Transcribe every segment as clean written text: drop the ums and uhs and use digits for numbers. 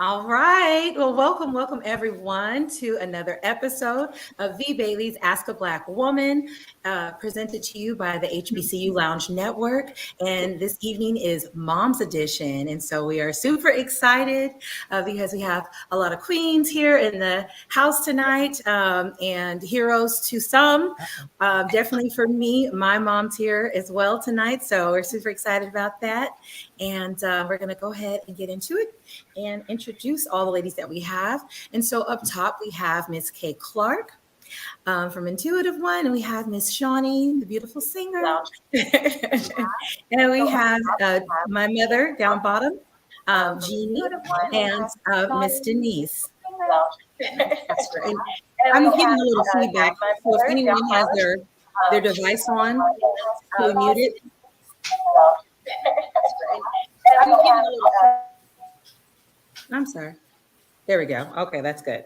All right. Well, welcome everyone to another episode of V Bailey's Ask a Black Woman, presented to you by the HBCU Lounge Network. And this evening is Mom's Edition. And so we are super excited because we have a lot of queens here in the house tonight, and heroes to some. Definitely for me, my mom's here as well tonight. So we're super excited about that. And we're going to go ahead and get into it and introduce all the ladies that we have. And so up top, we have Miss Kay Clark from Intuitive One, and we have Miss Shawnee, the beautiful singer. And we have my mother down bottom, Jeannie, and Miss Denise. That's right. I'm getting a little feedback. So if anyone has their device on, can we mute it? I'm getting a little I'm sorry. There we go. Okay, that's good.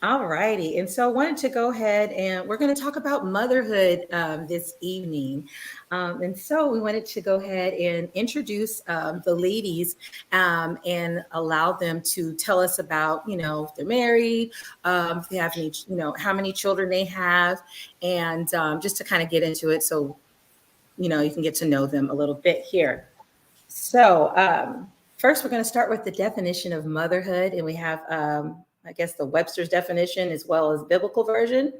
All righty. And so I wanted to go ahead and we're going to talk about motherhood this evening. And so we wanted to go ahead and introduce the ladies and allow them to tell us about, if they're married, if they have any, how many children they have, and just to kind of get into it. So, you can get to know them a little bit here. So, first, we're going to start with the definition of motherhood, and we have, I guess, the Webster's definition as well as biblical version.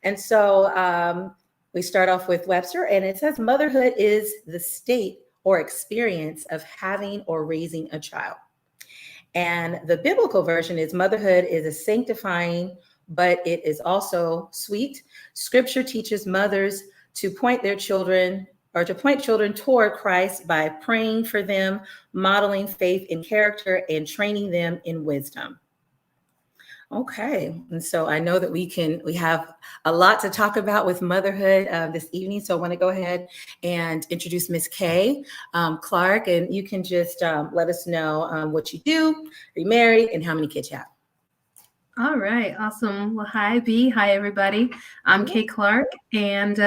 And so we start off with Webster, and it says motherhood is the state or experience of having or raising a child. And the biblical version is motherhood is a sanctifying, but it is also sweet. Scripture teaches mothers to point children toward Christ by praying for them, modeling faith and character, and training them in wisdom. Okay, and so I know that we have a lot to talk about with motherhood this evening. So I want to go ahead and introduce Miss Kay Clark, and you can just let us know what you do, are you married, and how many kids you have. All right, awesome. Well, hi, B. Hi, everybody. I'm Kay Clark, and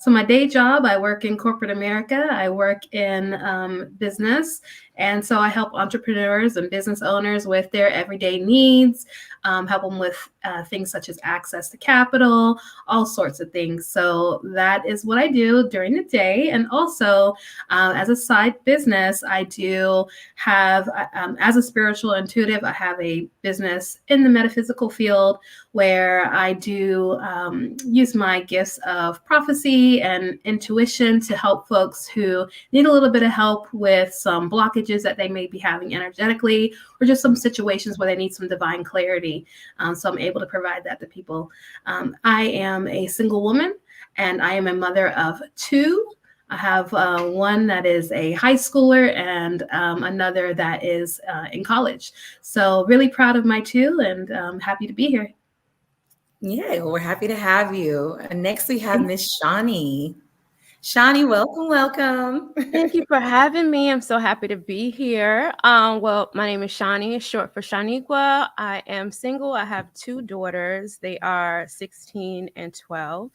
so my day job, I work in corporate America. I work in business. And so I help entrepreneurs and business owners with their everyday needs, help them with things such as access to capital, all sorts of things. So that is what I do during the day. And also as a side business, I do have, as a spiritual intuitive, I have a business in the metaphysical field where I do use my gifts of prophecy and intuition to help folks who need a little bit of help with some blockages that they may be having energetically, or just some situations where they need some divine clarity. So I'm able to provide that to people. I am a single woman, and I am a mother of two. I have one that is a high schooler and another that is in college. So really proud of my two, and happy to be here. Yeah, well, we're happy to have you. And next we have Miss Shawnee. Shawnee, welcome. Thank you for having me. I'm so happy to be here. Well, my name is Shawnee, it's short for Shaniqua. I am single. I have two daughters. They are 16 and 12.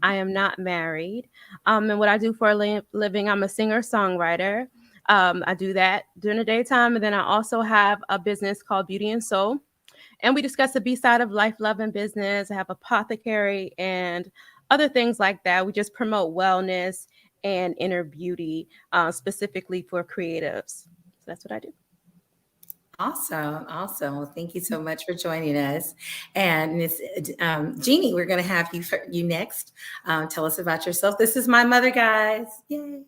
I am not married. And what I do for a living, I'm a singer-songwriter. I do that during the daytime. And then I also have a business called Beauty and Soul. And we discuss the B side of life, love, and business. I have apothecary and other things like that. We just promote wellness and inner beauty, specifically for creatives. So that's what I do. Awesome. Well, thank you so much for joining us. And Miss Jeannie, we're going to have you next. Tell us about yourself. This is my mother, guys. Yay.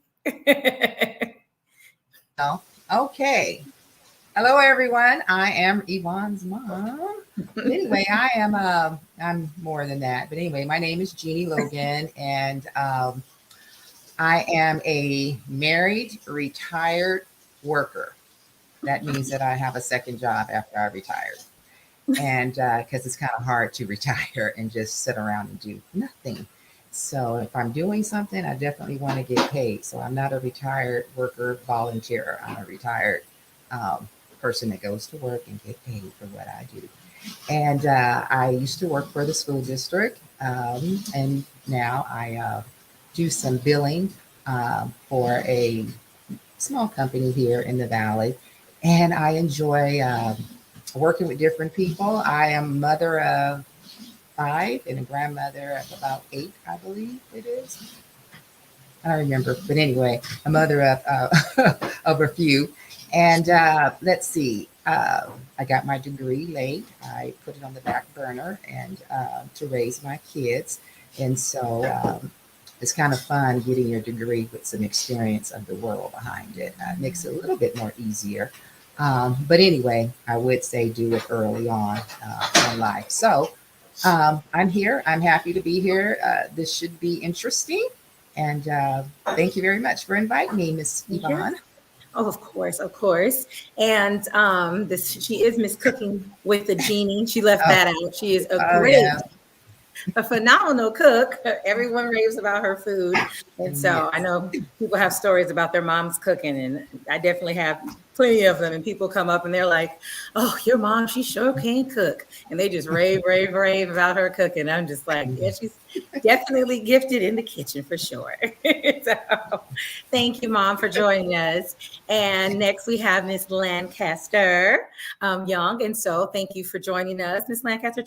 Okay. Hello, everyone. I am Yvonne's mom. Anyway, I'm more than that. But anyway, my name is Jeannie Logan, and I am a married, retired worker. That means that I have a second job after I retired. And because it's kind of hard to retire and just sit around and do nothing. So if I'm doing something, I definitely want to get paid. So I'm not a retired worker volunteer. I'm a retired person that goes to work and get paid for what I do. And I used to work for the school district, and now I do some billing for a small company here in the Valley. And I enjoy working with different people. I am a mother of 5 and a grandmother of about 8, I believe it is. I don't remember, but anyway, a mother of of a few. And let's see, I got my degree late. I put it on the back burner and to raise my kids. And so it's kind of fun getting your degree with some experience of the world behind it. It makes it a little bit more easier. But anyway, I would say do it early on in life. So I'm here. I'm happy to be here. This should be interesting. And thank you very much for inviting me, Miss Yvonne. Oh, of course, of course. And she is Miss Cooking with the Genie. She left that out. She is a phenomenal cook. Everyone raves about her food. And so I know people have stories about their mom's cooking, and I definitely have plenty of them. And people come up and they're like, oh, your mom, she sure can cook. And they just rave about her cooking. I'm just like, yeah, she's definitely gifted in the kitchen for sure. So thank you, Mom, for joining us. And next we have Miss Lancaster Young. And so thank you for joining us. Miss Lancaster,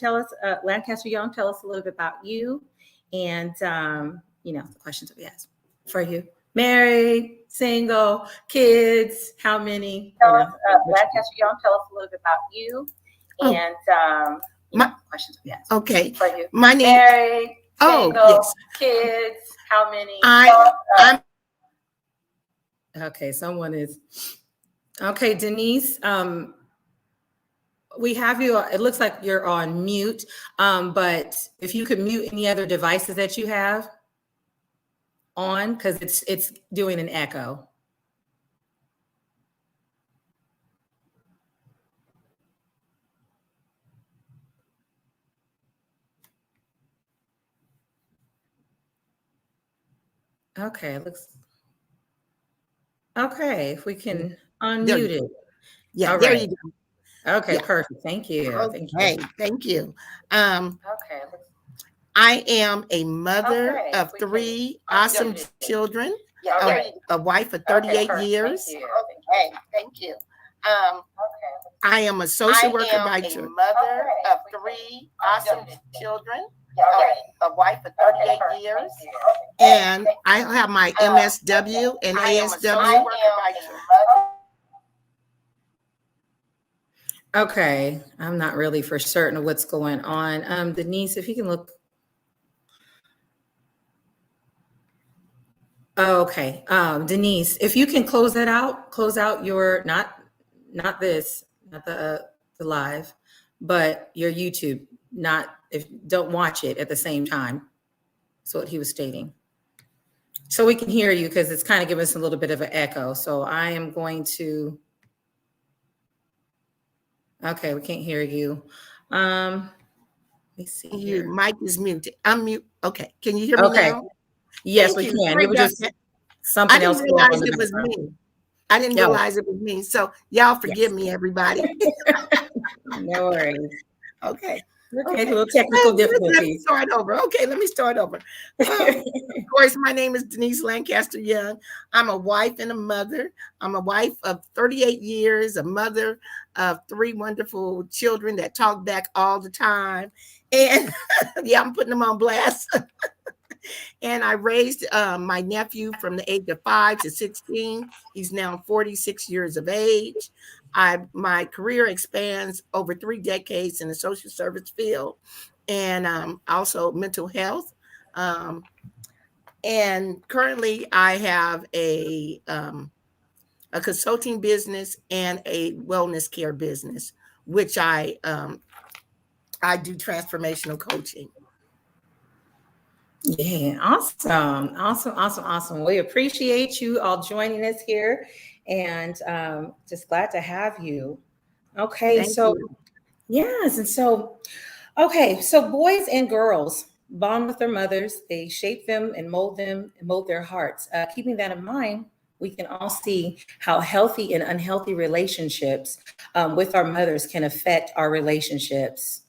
Lancaster Young, tell us a little bit about you and, the questions that we asked for you. Married, single, kids, how many? Lancaster Young, tell us a little bit about you and, questions we asked. Okay. For you. My name. Married, single, yes. Kids, how many? I'm okay, someone is. Okay, Denise, we have you, it looks like you're on mute, but if you could mute any other devices that you have on, because it's doing an echo. Okay, if we can unmute it. Yeah, all there right. you go. Okay, perfect. Thank you. Okay, thank you. Okay. I am a mother of 3 awesome children, a wife of 38 years. Okay, thank you. I am a social worker by trade. Mother of 3 awesome children, a wife of 38 years, and I have my MSW and ASW. Okay, I'm not really for certain of what's going on. Denise, if you can look. Okay, Denise, if you can close out your not the live, but your YouTube. Don't watch it at the same time. That's what he was stating. So we can hear you because it's kind of giving us a little bit of an echo. So I am going to. Okay, we can't hear you. Let me see. Your mic is muted. Unmute. Okay, can you hear me now? Yes, we can. It was just something else. I didn't realize it was me. I didn't realize it was me. So y'all forgive me, everybody. No worries. Okay. Okay, a little technical difficulties. Let me start over. Okay, let me start over. Of course, my name is Denise Lancaster Young. I'm a wife and a mother. I'm a wife of 38 years, a mother of 3 wonderful children that talk back all the time. And yeah, I'm putting them on blast. And I raised my nephew from the age of 5 to 16. He's now 46 years of age. My career expands over 3 decades in the social service field and also mental health. And currently I have a consulting business and a wellness care business, which I do transformational coaching. Yeah, awesome. We appreciate you all joining us here and just glad to have you. Okay, Thank you. Yes, and so boys and girls bond with their mothers. They shape them and mold their hearts. Keeping that in mind, we can all see how healthy and unhealthy relationships with our mothers can affect our relationships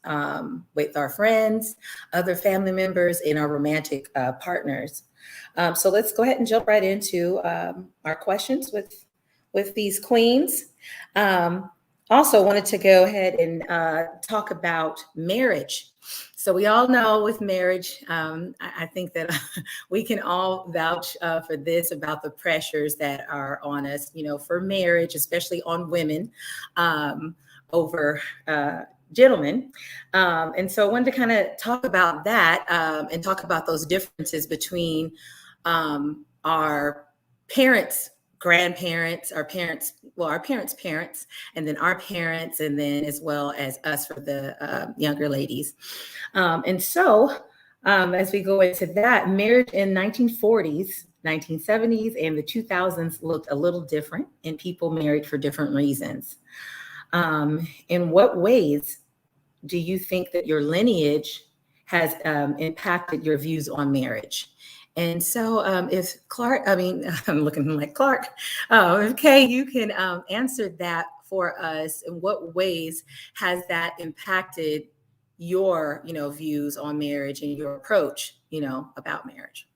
with our friends, other family members, and our romantic partners. So let's go ahead and jump right into our questions with these queens. also wanted to go ahead and talk about marriage. So we all know with marriage, I think that we can all vouch for this about the pressures that are on us, for marriage, especially on women over gentlemen. And so I wanted to kind of talk about that and talk about those differences between our parents, grandparents, our parents, our parents, and then our parents, and then as well as us for the younger ladies. And so as we go into that, marriage in 1940s, 1970s, and the 2000s looked a little different, and people married for different reasons. In what ways do you think that your lineage has impacted your views on marriage? And so if Clark, I'm looking like Clark, if Kay, you can answer that for us. In what ways has that impacted your, views on marriage and your approach, about marriage?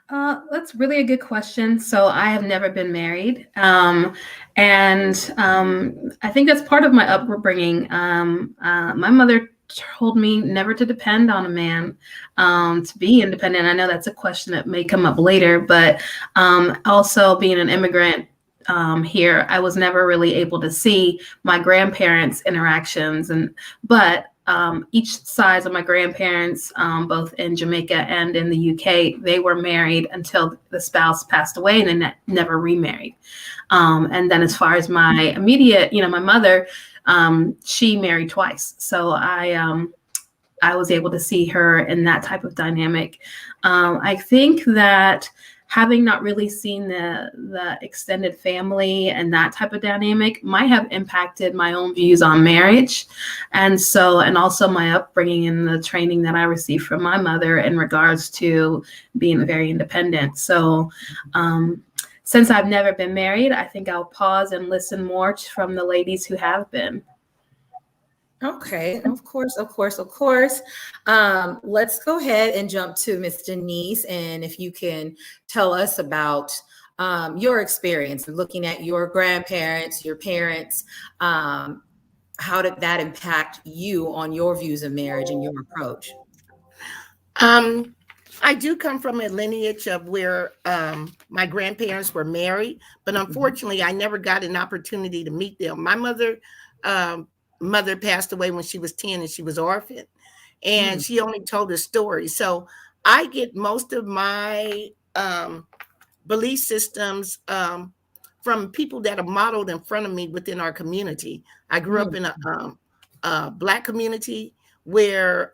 That's really a good question. So I have never been married. And I think that's part of my upbringing. My mother told me never to depend on a man, to be independent. I know that's a question that may come up later, but also being an immigrant here, I was never really able to see my grandparents' interactions. But each side of my grandparents, both in Jamaica and in the UK, they were married until the spouse passed away and then never remarried. And then as far as my immediate, my mother, she married twice. So I was able to see her in that type of dynamic. I think that having not really seen the extended family and that type of dynamic might have impacted my own views on marriage. And also my upbringing and the training that I received from my mother in regards to being very independent. So since I've never been married, I think I'll pause and listen more from the ladies who have been. Okay, of course. Let's go ahead and jump to Miss Denise, and if you can tell us about your experience looking at your grandparents, your parents, how did that impact you on your views of marriage and your approach? I do come from a lineage of where my grandparents were married, but unfortunately, I never got an opportunity to meet them. My mother passed away when she was 10 and she was orphaned, and she only told her story. So I get most of my belief systems from people that are modeled in front of me within our community. I grew up in a Black community where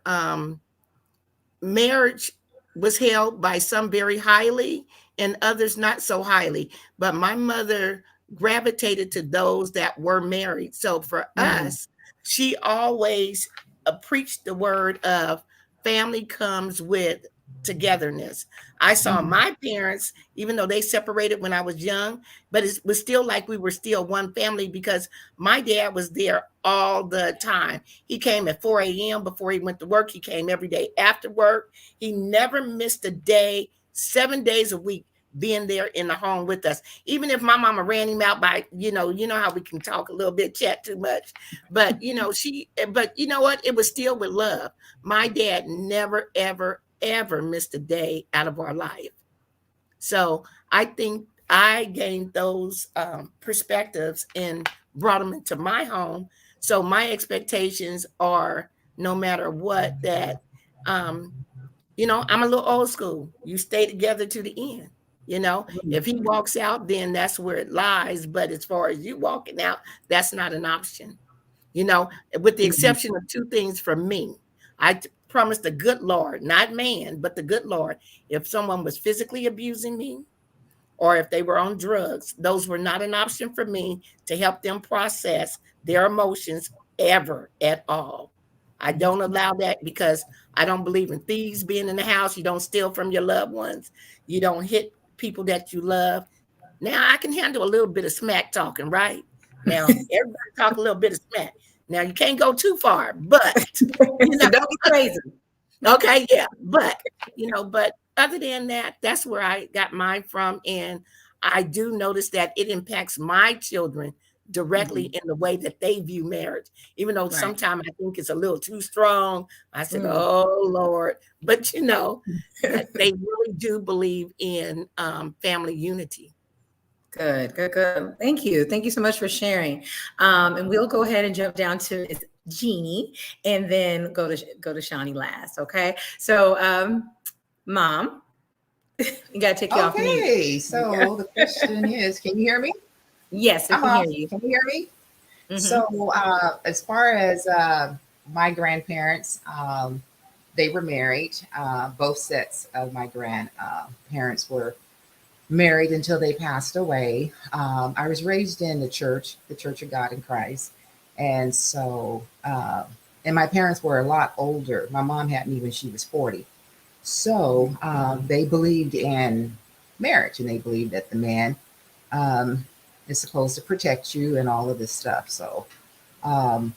marriage was held by some very highly and others not so highly. But my mother gravitated to those that were married. So for us, she always preached the word of family comes with togetherness. I saw my parents, even though they separated when I was young, but it was still like we were still one family because my dad was there all the time. He came at 4 a.m. before he went to work. He came every day after work. He never missed a day, 7 days a week, being there in the home with us. Even if my mama ran him out by, you know how we can talk a little bit, chat too much. But, but you know what? It was still with love. My dad never, ever, ever missed a day out of our life. So I think I gained those perspectives and brought them into my home. So my expectations are, no matter what, that, I'm a little old school. You stay together to the end. If he walks out, then that's where it lies. But as far as you walking out, that's not an option. With the exception of two things from me. I promised the good Lord, not man, but the good Lord, if someone was physically abusing me or if they were on drugs, those were not an option for me to help them process their emotions ever at all. I don't allow that because I don't believe in thieves being in the house. You don't steal from your loved ones. You don't hit people that you love. Now I can handle a little bit of smack talking, right? Now everybody talk a little bit of smack. Now you can't go too far, but Don't be crazy. Okay, yeah, but other than that, that's where I got mine from, and I do notice that it impacts my children directly in the way that they view marriage, even though Right. sometimes I think it's a little too strong. I said, Mm. oh Lord, but they really do believe in family unity. Good, good, good. Thank you. Thank you so much for sharing. And we'll go ahead and jump down to Miss Jeannie and then go to Shawnee last. Okay. So Mom, you gotta take you off mute. Okay, so the question is, can you hear me? Yes, I I'm can hear off. you. Can you hear me? Mhm. So, as far as my grandparents, they were married. Both sets of my grandparents were married until they passed away. I was raised in the Church of God in Christ. And so, and my parents were a lot older. My mom had me when she was 40. So they believed in marriage and they believed that the man um, is supposed to protect you and all of this stuff. So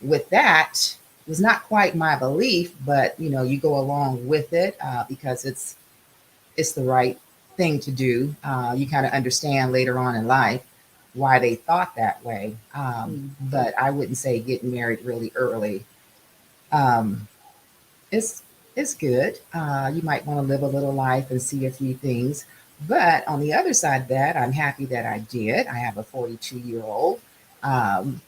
with that, it was not quite my belief, but you go along with it because it's the right thing to do. You kind of understand later on in life why they thought that way. But I wouldn't say getting married really early. Um, it's it's good. You might want to live a little life and see a few things. But on the other side of that, I'm happy that I did. I have a 42-year-old. Um,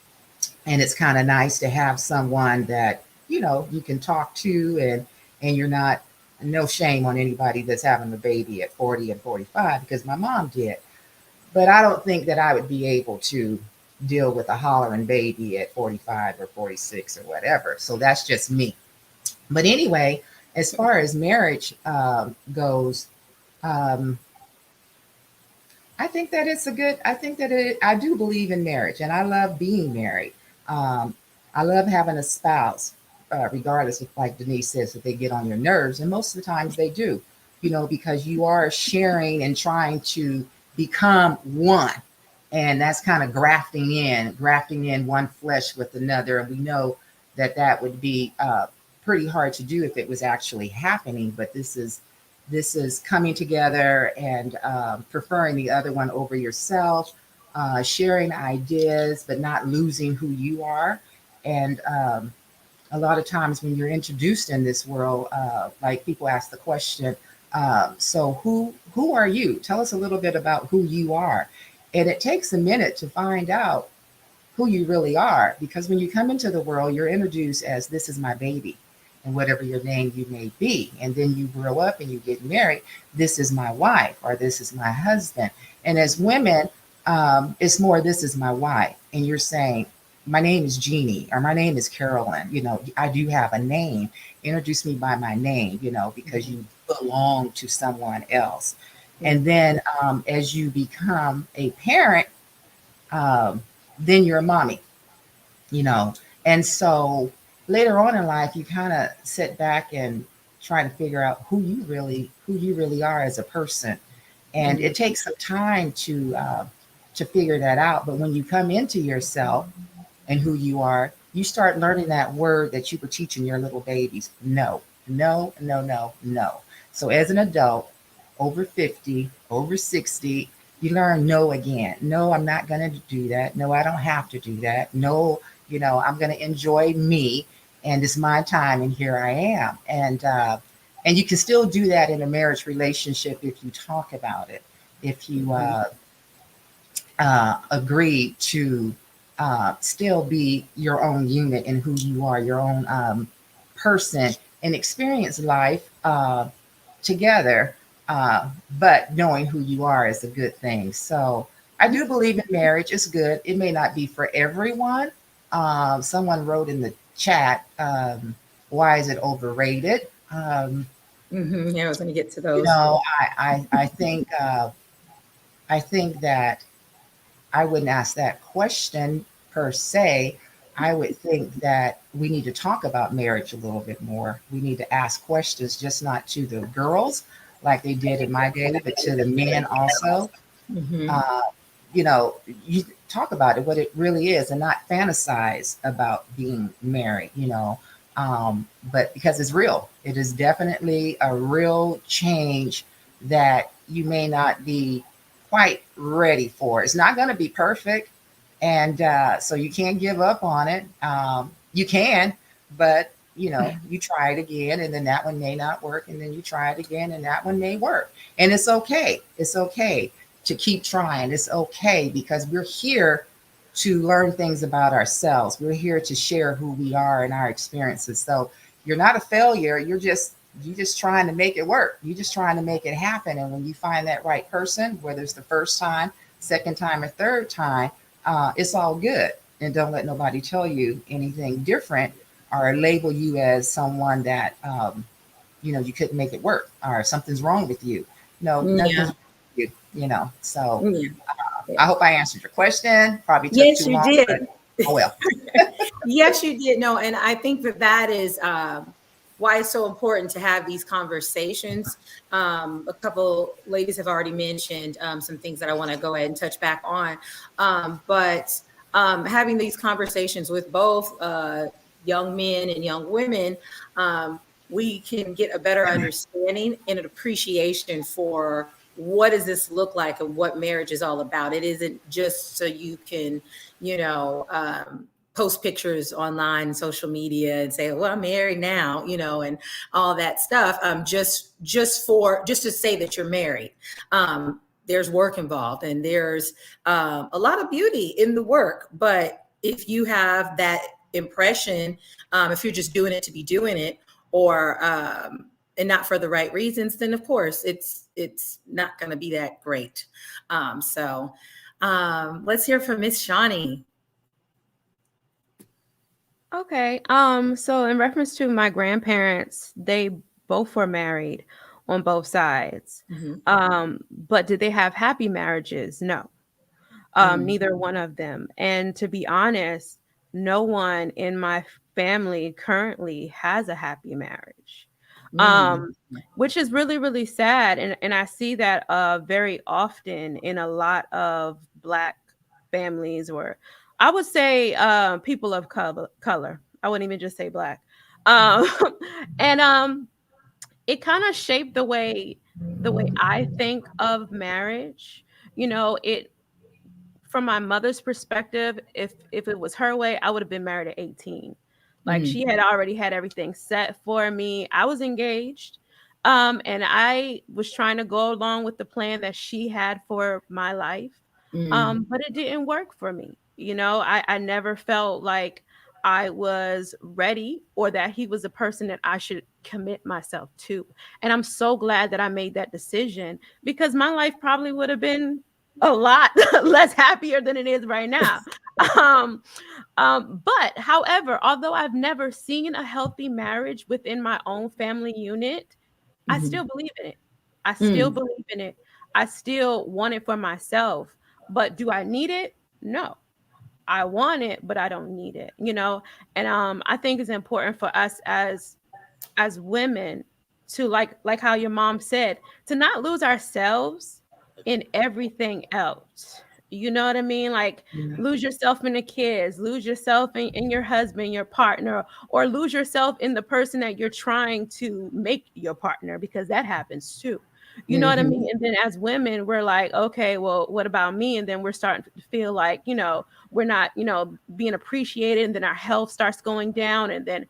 and it's kind of nice to have someone that you can talk to and you're not no shame on anybody that's having a baby at 40 and 45 because my mom did, but I don't think that I would be able to deal with a hollering baby at 45 or 46 or whatever. So that's just me. But anyway, as far as marriage goes, um, I think that it's a good. I think that I do believe in marriage, and I love being married. Um, I love having a spouse, regardless if, like Denise says, if they get on your nerves, and most of the times they do. Because you are sharing and trying to become one, and that's kind of grafting in one flesh with another, and we know that that would be pretty hard to do if it was actually happening. But this is coming together and preferring the other one over yourself, sharing ideas, but not losing who you are. And a lot of times when you're introduced in this world, like people ask the question, so who are you? Tell us a little bit about who you are. And it takes a minute to find out who you really are, because when you come into the world, you're introduced as this is my baby and whatever your name you may be. And then you grow up and you get married. This is my wife or this is my husband. And as women, it's more, this is my wife. And you're saying, my name is Jeannie or my name is Carolyn. I do have a name. Introduce me by my name, because you belong to someone else. And then as you become a parent, then you're a mommy, you know. And so later on in life, you kind of sit back and try to figure out who you really are as a person. And it takes some time to figure that out. But when you come into yourself and who you are, you start learning that word that you were teaching your little babies. No, no, no, no, no. So as an adult, over 50, over 60, you learn no again. No, I'm not going to do that. No, I don't have to do that. No, I'm going to enjoy me and it's my time and here I am. And you can still do that in a marriage relationship if you talk about it. If you agree to still be your own unit and who you are, your own person, and experience life together, but knowing who you are is a good thing. So I do believe in marriage. It's good. It may not be for everyone. Someone wrote in the chat, why is it overrated? Yeah, I was going to get to You those. know, I think that I wouldn't ask that question per se. I would think that we need to talk about marriage a little bit more. We need to ask questions, just not to the girls like they did in my day, but to the men also. Mhm. Uh, you talk about it, what it really is, and not fantasize about being married, but because it's real. It is definitely a real change that you may not be quite ready for. It's not going to be perfect. And so you can't give up on it. You can, but you try it again, and then that one may not work, and then you try it again, and that one may work. And it's okay. It's okay to keep trying. It's okay, because we're here to learn things about ourselves. We're here to share who we are and our experiences. So you're not a failure. You're just trying to make it work. You're just trying to make it happen. And when you find that right person, whether it's the first time, second time, or third time, it's all good. And don't let nobody tell you anything different or label you as someone that you couldn't make it work or something's wrong with you. No, nothing's wrong with you. So I hope I answered your question. Probably took Yes, too you long. did. But, oh well. Yes, you did. No, and I think that is why it's so important to have these conversations. A couple ladies have already mentioned some things that I want to go ahead and touch back on. But having these conversations with both young men and young women, we can get a better understanding and an appreciation for what does this look like and what marriage is all about. It isn't just so you can, post pictures online and social media and say, well, I'm married now, and all that stuff. Just to say that you're married. There's work involved, and there's a lot of beauty in the work. But if you have that impression, if you're just doing it to be doing it, or and not for the right reasons, then of course it's not going to be that great. So let's hear from Miss Shawnee. Okay. So in reference to my grandparents, they both were married on both sides. But did they have happy marriages? No. Neither one of them. And to be honest, no one in my family currently has a happy marriage. Which is really, really sad. And I see that very often in a lot of Black families, or I would say people of color. I wouldn't even just say Black. And it kind of shaped the way I think of marriage. It, from my mother's perspective, if it was her way, I would have been married at 18. Like she had already had everything set for me. I was engaged. And I was trying to go along with the plan that she had for my life. But it didn't work for me. I never felt like I was ready, or that he was a person that I should commit myself to. And I'm so glad that I made that decision, because my life probably would have been a lot less happier than it is right now. But however, although I've never seen a healthy marriage within my own family unit, I still believe in it. I still believe in it. I still want it for myself. But do I need it? No. I want it, but I don't need it, And I think it's important for us as women to, like how your mom said, to not lose ourselves in everything else. You know what I mean? Like lose yourself in the kids, lose yourself in your husband, your partner, or lose yourself in the person that you're trying to make your partner, because that happens too. You know what I mean? And then as women, we're like, okay, well, what about me? And then we're starting to feel like, we're not, being appreciated. And then our health starts going down. And then,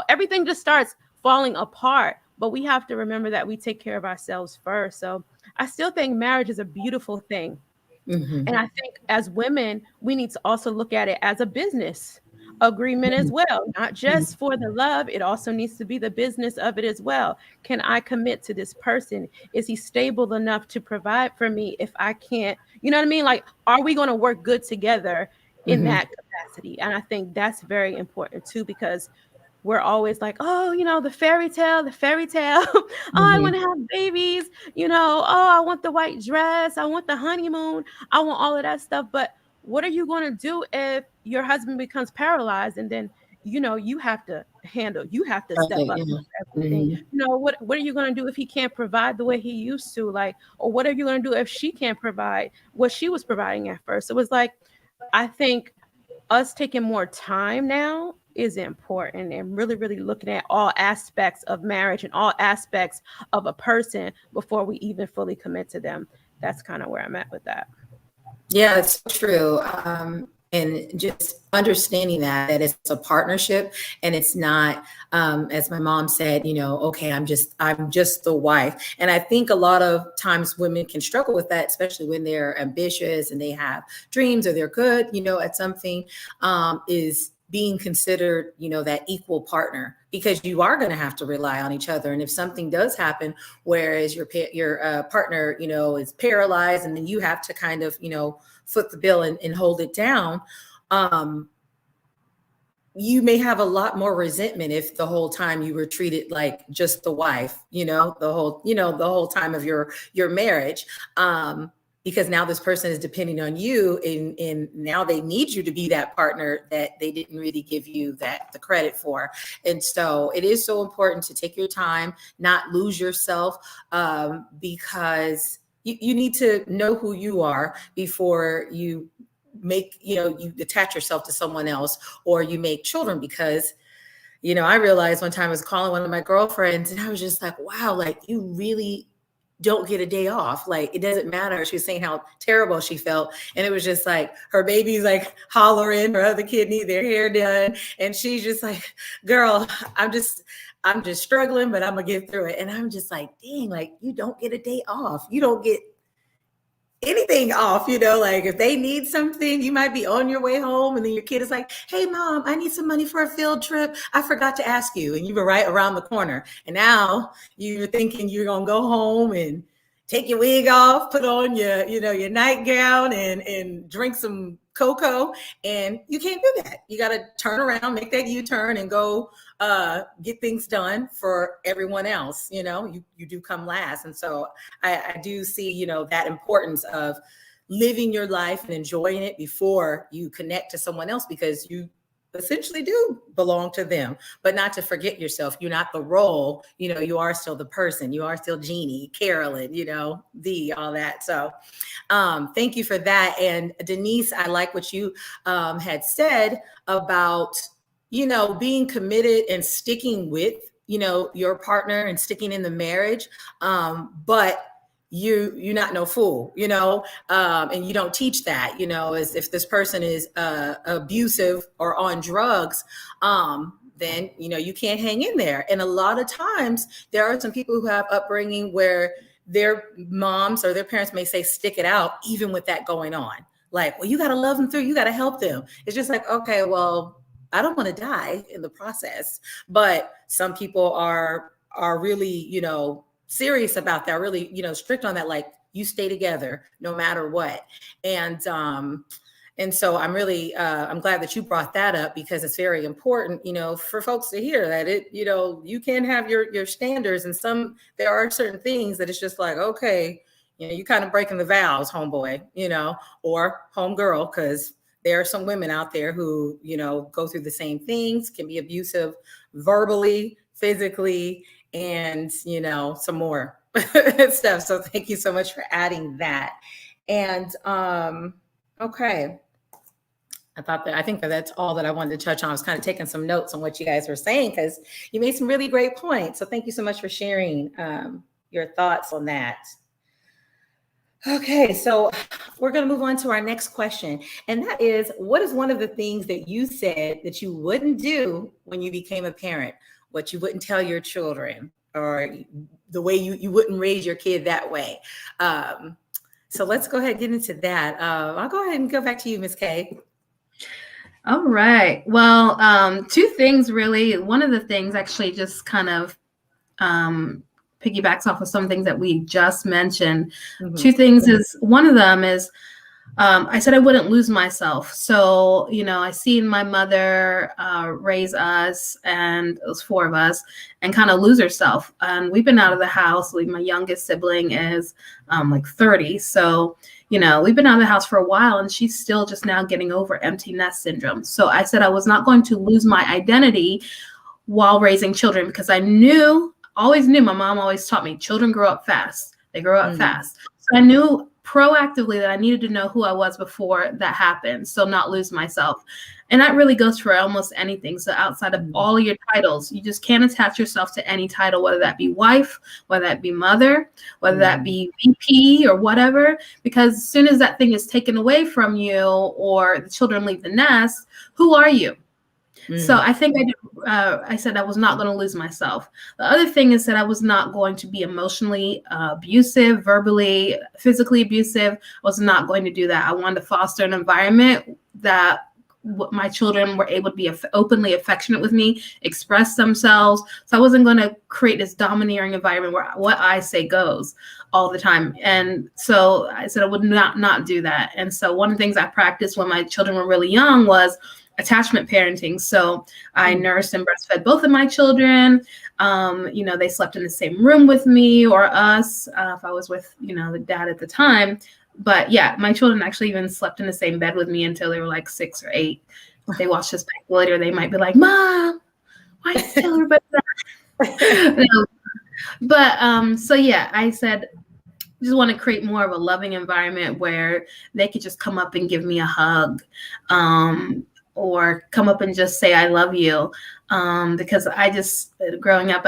everything just starts falling apart. But we have to remember that we take care of ourselves first. So I still think marriage is a beautiful thing. And I think as women, we need to also look at it as a business agreement as well, not just for the love. It also needs to be the business of it as well. Can I commit to this person? Is he stable enough to provide for me if I can't? You know what I mean? Like, are we going to work good together in that capacity? And I think that's very important too, because we're always like, oh, the fairy tale. Oh, I want to have babies, oh, I want the white dress. I want the honeymoon. I want all of that stuff. But what are you going to do if your husband becomes paralyzed, and then, you have to step up for everything? What are you going to do if he can't provide the way he used to? Like, or what are you going to do if she can't provide what she was providing at first? It was like, I think us taking more time now is important, and really, really looking at all aspects of marriage and all aspects of a person before we even fully commit to them. That's kind of where I'm at with that. Yeah, it's true. and just understanding that it's a partnership, and it's not, as my mom said, okay, I'm just the wife. And I think a lot of times women can struggle with that, especially when they're ambitious and they have dreams, or they're good, at something, is being considered, that equal partner, because you are going to have to rely on each other. And if something does happen, whereas your partner, is paralyzed, and then you have to kind of, foot the bill and hold it down, you may have a lot more resentment if the whole time you were treated like just the wife, the whole time of your marriage. Because now this person is depending on you, and now they need you to be that partner that they didn't really give you the credit for. And so it is so important to take your time, not lose yourself, because you need to know who you are before you make, you attach yourself to someone else, or you make children. Because I realized one time I was calling one of my girlfriends, and I was just like, wow, like, you really don't get a day off. Like, it doesn't matter. She was saying how terrible she felt. And it was just like, her baby's like hollering, her other kid need their hair done. And she's just like, girl, I'm just struggling, but I'm gonna get through it. And I'm just like, dang, like, you don't get a day off. You don't get anything off, like, if they need something, you might be on your way home, and then your kid is like, hey mom, I need some money for a field trip, I forgot to ask you, and you were right around the corner, and now you're thinking you're gonna go home and take your wig off, put on your your nightgown, and drink some cocoa, and you can't do that. You got to turn around, make that U-turn, and go get things done for everyone else. You do come last. And so I do see, that importance of living your life and enjoying it before you connect to someone else, because you essentially do belong to them, but not to forget yourself. You're not the role, you are still the person. You are still Jeannie, Carolyn, all that. So thank you for that. And Denise, I like what you had said about, being committed and sticking with, your partner and sticking in the marriage. But you're not no fool, and you don't teach that, as if this person is abusive or on drugs, then, you can't hang in there. And a lot of times there are some people who have upbringing where their moms or their parents may say, stick it out, even with that going on. Like, well, you got to love them through, you got to help them. It's just like, okay, well, I don't want to die in the process. But some people are really, serious about that, really, strict on that, like, you stay together no matter what. And so I'm really, I'm glad that you brought that up, because it's very important, for folks to hear that you can have your standards, and there are certain things that it's just like, okay, you kind of breaking the vows, homeboy, or homegirl, because there are some women out there who, go through the same things, can be abusive verbally, physically, and, some more stuff. So thank you so much for adding that. And okay. I think that's all that I wanted to touch on. I was kind of taking some notes on what you guys were saying, because you made some really great points. So thank you so much for sharing your thoughts on that. Okay, so we're going to move on to our next question. And that is, what is one of the things that you said that you wouldn't do when you became a parent? What you wouldn't tell your children, or the way you wouldn't raise your kid that way? So let's go ahead and get into that. I'll go ahead and go back to you, Ms. Kay. All right. Well, two things really. One of the things actually just kind of piggybacks off of some things that we just mentioned. Mm-hmm. Two things is, one of them is, I said I wouldn't lose myself. So, I seen my mother raise us, and it was four of us, and kind of lose herself. And we've been out of the house. My youngest sibling is like 30. So, we've been out of the house for a while, and she's still just now getting over empty nest syndrome. So I said I was not going to lose my identity while raising children, because I always knew, my mom always taught me, children grow up fast. They grow up fast. So I knew proactively that I needed to know who I was before that happened, so not lose myself. And that really goes for almost anything. So outside of all of your titles, you just can't attach yourself to any title, whether that be wife, whether that be mother, whether that be VP or whatever, because as soon as that thing is taken away from you or the children leave the nest, who are you? So I think I said I was not going to lose myself. The other thing is that I was not going to be emotionally abusive, verbally, physically abusive. I was not going to do that. I wanted to foster an environment that my children were able to be openly affectionate with me, express themselves. So I wasn't going to create this domineering environment where what I say goes all the time. And so I said I would not do that. And so one of the things I practiced when my children were really young was attachment parenting. So I nursed and breastfed both of my children. They slept in the same room with me or us if I was with, the dad at the time. But yeah, my children actually even slept in the same bed with me until they were like 6 or 8. If they watched us back later, they might be like, "Mom, why you tell everybody that?" So yeah, I said, just want to create more of a loving environment where they could just come up and give me a hug. Or come up and just say, "I love you." Because I just, growing up,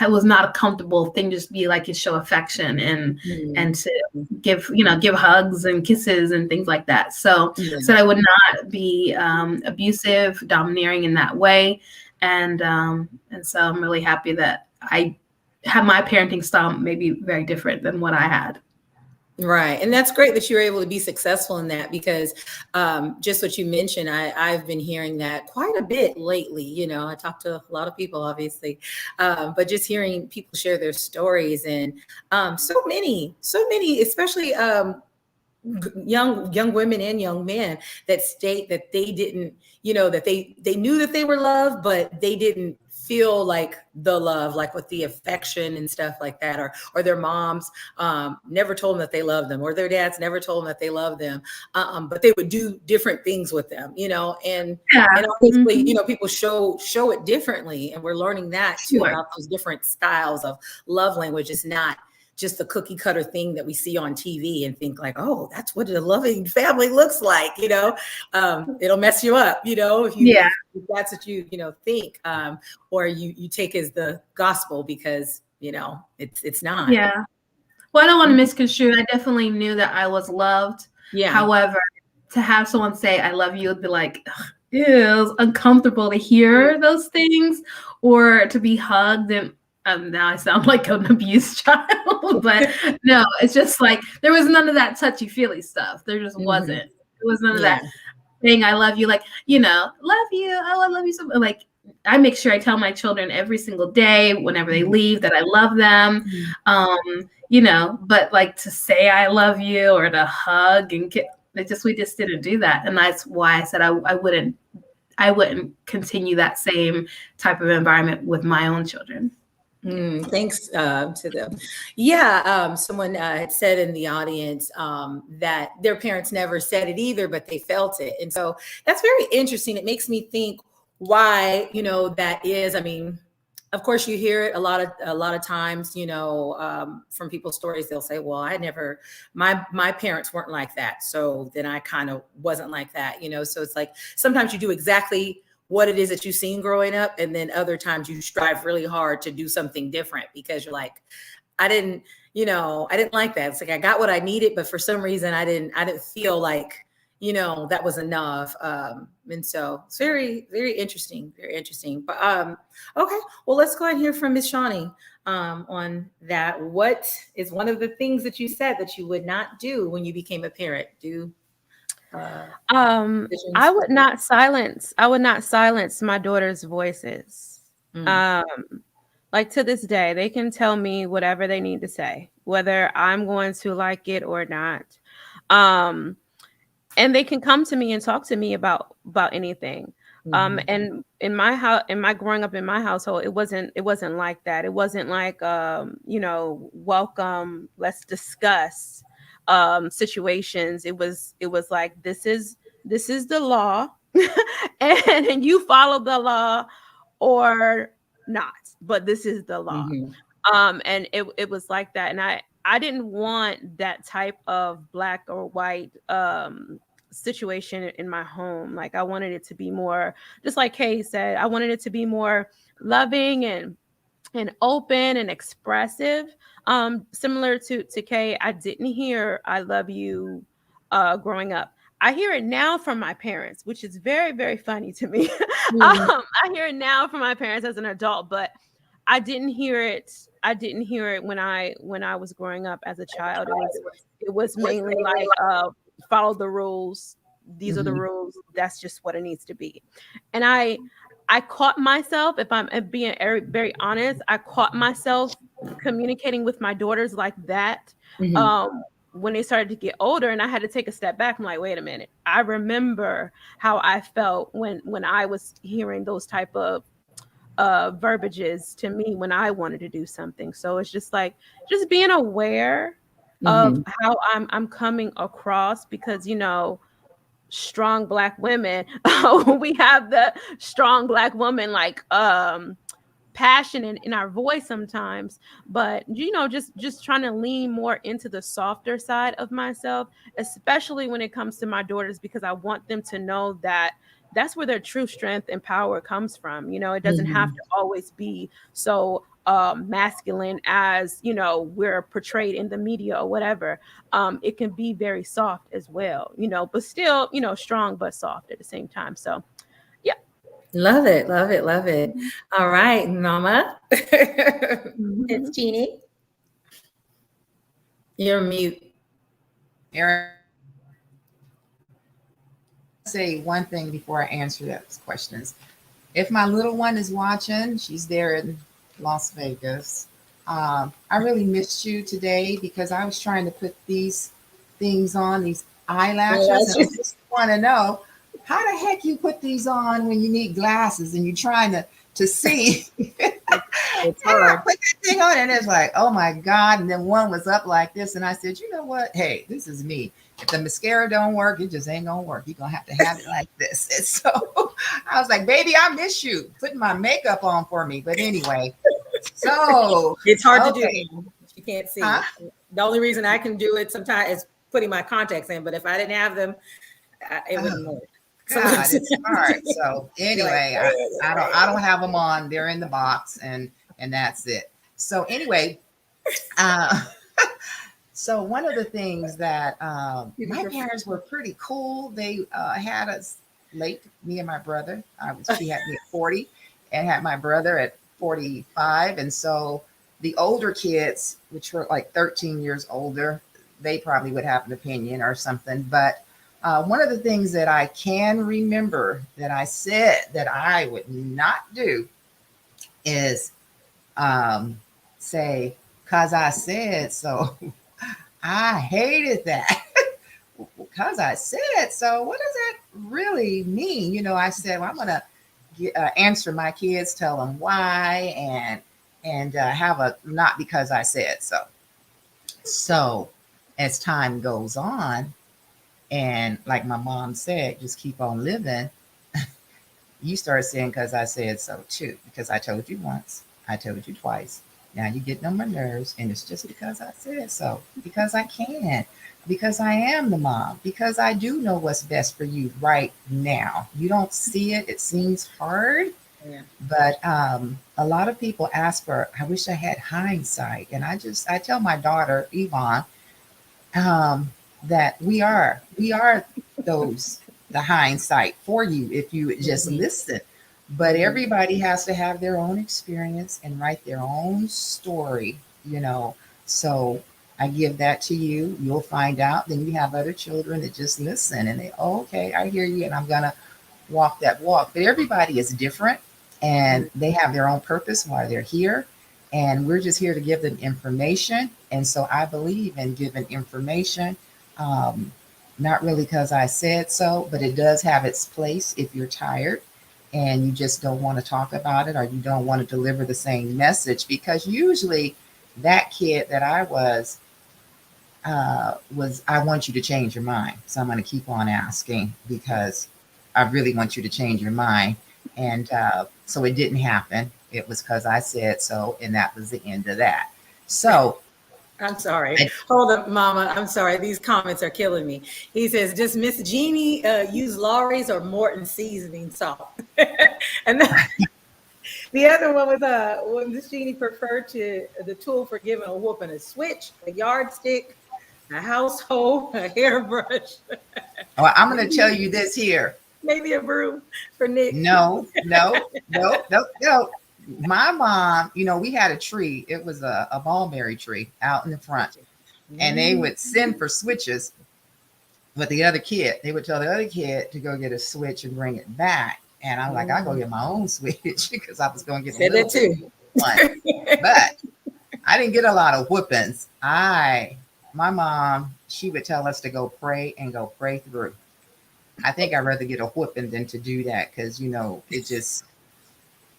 it was not a comfortable thing to just be like to show affection and to give hugs and kisses and things like that. So I would not be abusive, domineering in that way. And so I'm really happy that I have my parenting style maybe very different than what I had. Right. And that's great that you were able to be successful in that, because just what you mentioned, I've been hearing that quite a bit lately. I talk to a lot of people, obviously, but just hearing people share their stories, and so many, especially young women and young men that state that they didn't, that they knew that they were loved, but they didn't feel like the love, like with the affection and stuff like that, or their moms never told them that they loved them, or their dads never told them that they loved them, but they would do different things with them, and obviously, people show it differently, and we're learning that too, about those different styles of love language. It's not just the cookie cutter thing that we see on TV and think like, oh, that's what a loving family looks like. It'll mess you up, if that's what you think, or you take as the gospel, because it's not. Yeah. Well, I don't want to misconstrue. I definitely knew that I was loved. Yeah. However, to have someone say I love you would be like, ew, it's uncomfortable to hear those things, or to be hugged. And now I sound like an abused child, but no, it's just like there was none of that touchy-feely stuff. There just wasn't. It was none of that saying I love you, like, love you. Oh, I love you so much. Like, I make sure I tell my children every single day whenever they leave that I love them. But like to say I love you or to hug and we just didn't do that. And that's why I said I wouldn't continue that same type of environment with my own children. Thanks to them. Yeah, someone had said in the audience that their parents never said it either, but they felt it. And so that's very interesting. It makes me think why, that is. I mean, of course, you hear it a lot of times, from people's stories. They'll say, well, my parents weren't like that, so then I kind of wasn't like that, So it's like sometimes you do exactly what it is that you've seen growing up, and then other times you strive really hard to do something different because you're like, I didn't like that. It's like I got what I needed, but for some reason I didn't feel like that was enough. And so it's very, very interesting, But okay, well, let's go ahead and hear from Miss Shawnee on that. What is one of the things that you said that you would not do when you became a parent? I would not silence my daughter's voices. Like to this day, they can tell me whatever they need to say, whether I'm going to like it or not. And they can come to me and talk to me about anything. And in my house, growing up in my household, it wasn't like that. It wasn't like, welcome, let's discuss situations. It was like, this is the law and you follow the law or not, but this is the law. And it was like that. And I didn't want that type of black or white situation in my home. Like I wanted it to be more, just like Kay said, I wanted it to be more loving and open and expressive. Similar to Kay, I didn't hear "I love you" growing up. I hear it now from my parents, which is very, very funny to me. I hear it now from my parents as an adult, but I didn't hear it. I didn't hear it when I was growing up as a child. It was mainly like follow the rules. These are the rules. That's just what it needs to be. And I caught myself, if I'm being very honest, I caught myself communicating with my daughters like that when they started to get older, and I had to take a step back. I'm like, wait a minute. I remember how I felt when I was hearing those type of verbiages to me when I wanted to do something. So it's just like just being aware of how I'm coming across, because strong black women we have the strong black woman like passion in our voice sometimes, but just trying to lean more into the softer side of myself, especially when it comes to my daughters, because I want them to know that that's where their true strength and power comes from. It doesn't have to always be so masculine as we're portrayed in the media or whatever. It can be very soft as well, but still strong but soft at the same time. So yeah. Love it, love it, love it. All right, Mama. It's Jeannie. You're mute. Aaron, say one thing before I answer those questions. If my little one is watching, she's there in Las Vegas. I really missed you today because I was trying to put these things on, these eyelashes, and I just want to know how the heck you put these on when you need glasses and you're trying to see. It's I hard. put that thing on and it's like, oh my God. And then one was up like this. And I said, you know what? Hey, this is me. If the mascara don't work, it just ain't gonna work. You're gonna have to have it like this. And so I was like, baby, I miss you putting my makeup on for me. But anyway, so It's hard to okay. do. You can't see. Huh? The only reason I can do it sometimes is putting my contacts in, but if I didn't have them, it wouldn't work. God, it's hard. So anyway, I don't have them on. They're in the box, and that's it. So anyway, so one of the things that my parents were pretty cool. They had us late, me and my brother. She had me at 40 and had my brother at 45. And so the older kids, which were like 13 years older, they probably would have an opinion or something. But one of the things that I can remember that I said that I would not do is say, "'cause I said so." I hated that. Because I said so. What does that really mean? I said, well, I'm going to answer my kids, tell them why, and have a not because I said so. So as time goes on, and like my mom said, just keep on living, you start saying, because I said so too, because I told you once, I told you twice. Now you're getting on my nerves, and it's just because I said so, because I can, because I am the mom, because I do know what's best for you right now. You don't see it. It seems hard, but a lot of people ask for, I wish I had hindsight. And I tell my daughter, Yvonne, that we are the hindsight for you if you just listen. But everybody has to have their own experience and write their own story, So I give that to you. You'll find out. Then you have other children that just listen and they, okay, I hear you, and I'm going to walk that walk. But everybody is different, and they have their own purpose while they're here. And we're just here to give them information. And so I believe in giving information, not really because I said so, but it does have its place if you're tired and you just don't want to talk about it, or you don't want to deliver the same message, because usually that kid that I was I want you to change your mind. So I'm going to keep on asking because I really want you to change your mind. And so it didn't happen. It was because I said so, and that was the end of that. So I'm sorry. Hold up, Mama. I'm sorry. These comments are killing me. He says, "Does Miss Jeannie use Laurie's or Morton seasoning salt?" And the other one was when Miss Jeannie preferred to the tool for giving a whooping: a switch, a yardstick, a household, a hairbrush, Well, I'm going to tell you this here. maybe a broom for Nick. No. My mom, we had a tree. It was a mulberry tree out in the front, and they would send for switches with the other kid. They would tell the other kid to go get a switch and bring it back. And I'm like, I'll go get my own switch because I was going to get Said that too. one. But I didn't get a lot of whoopings. My mom, she would tell us to go pray and go pray through. I think I'd rather get a whooping than to do that because, it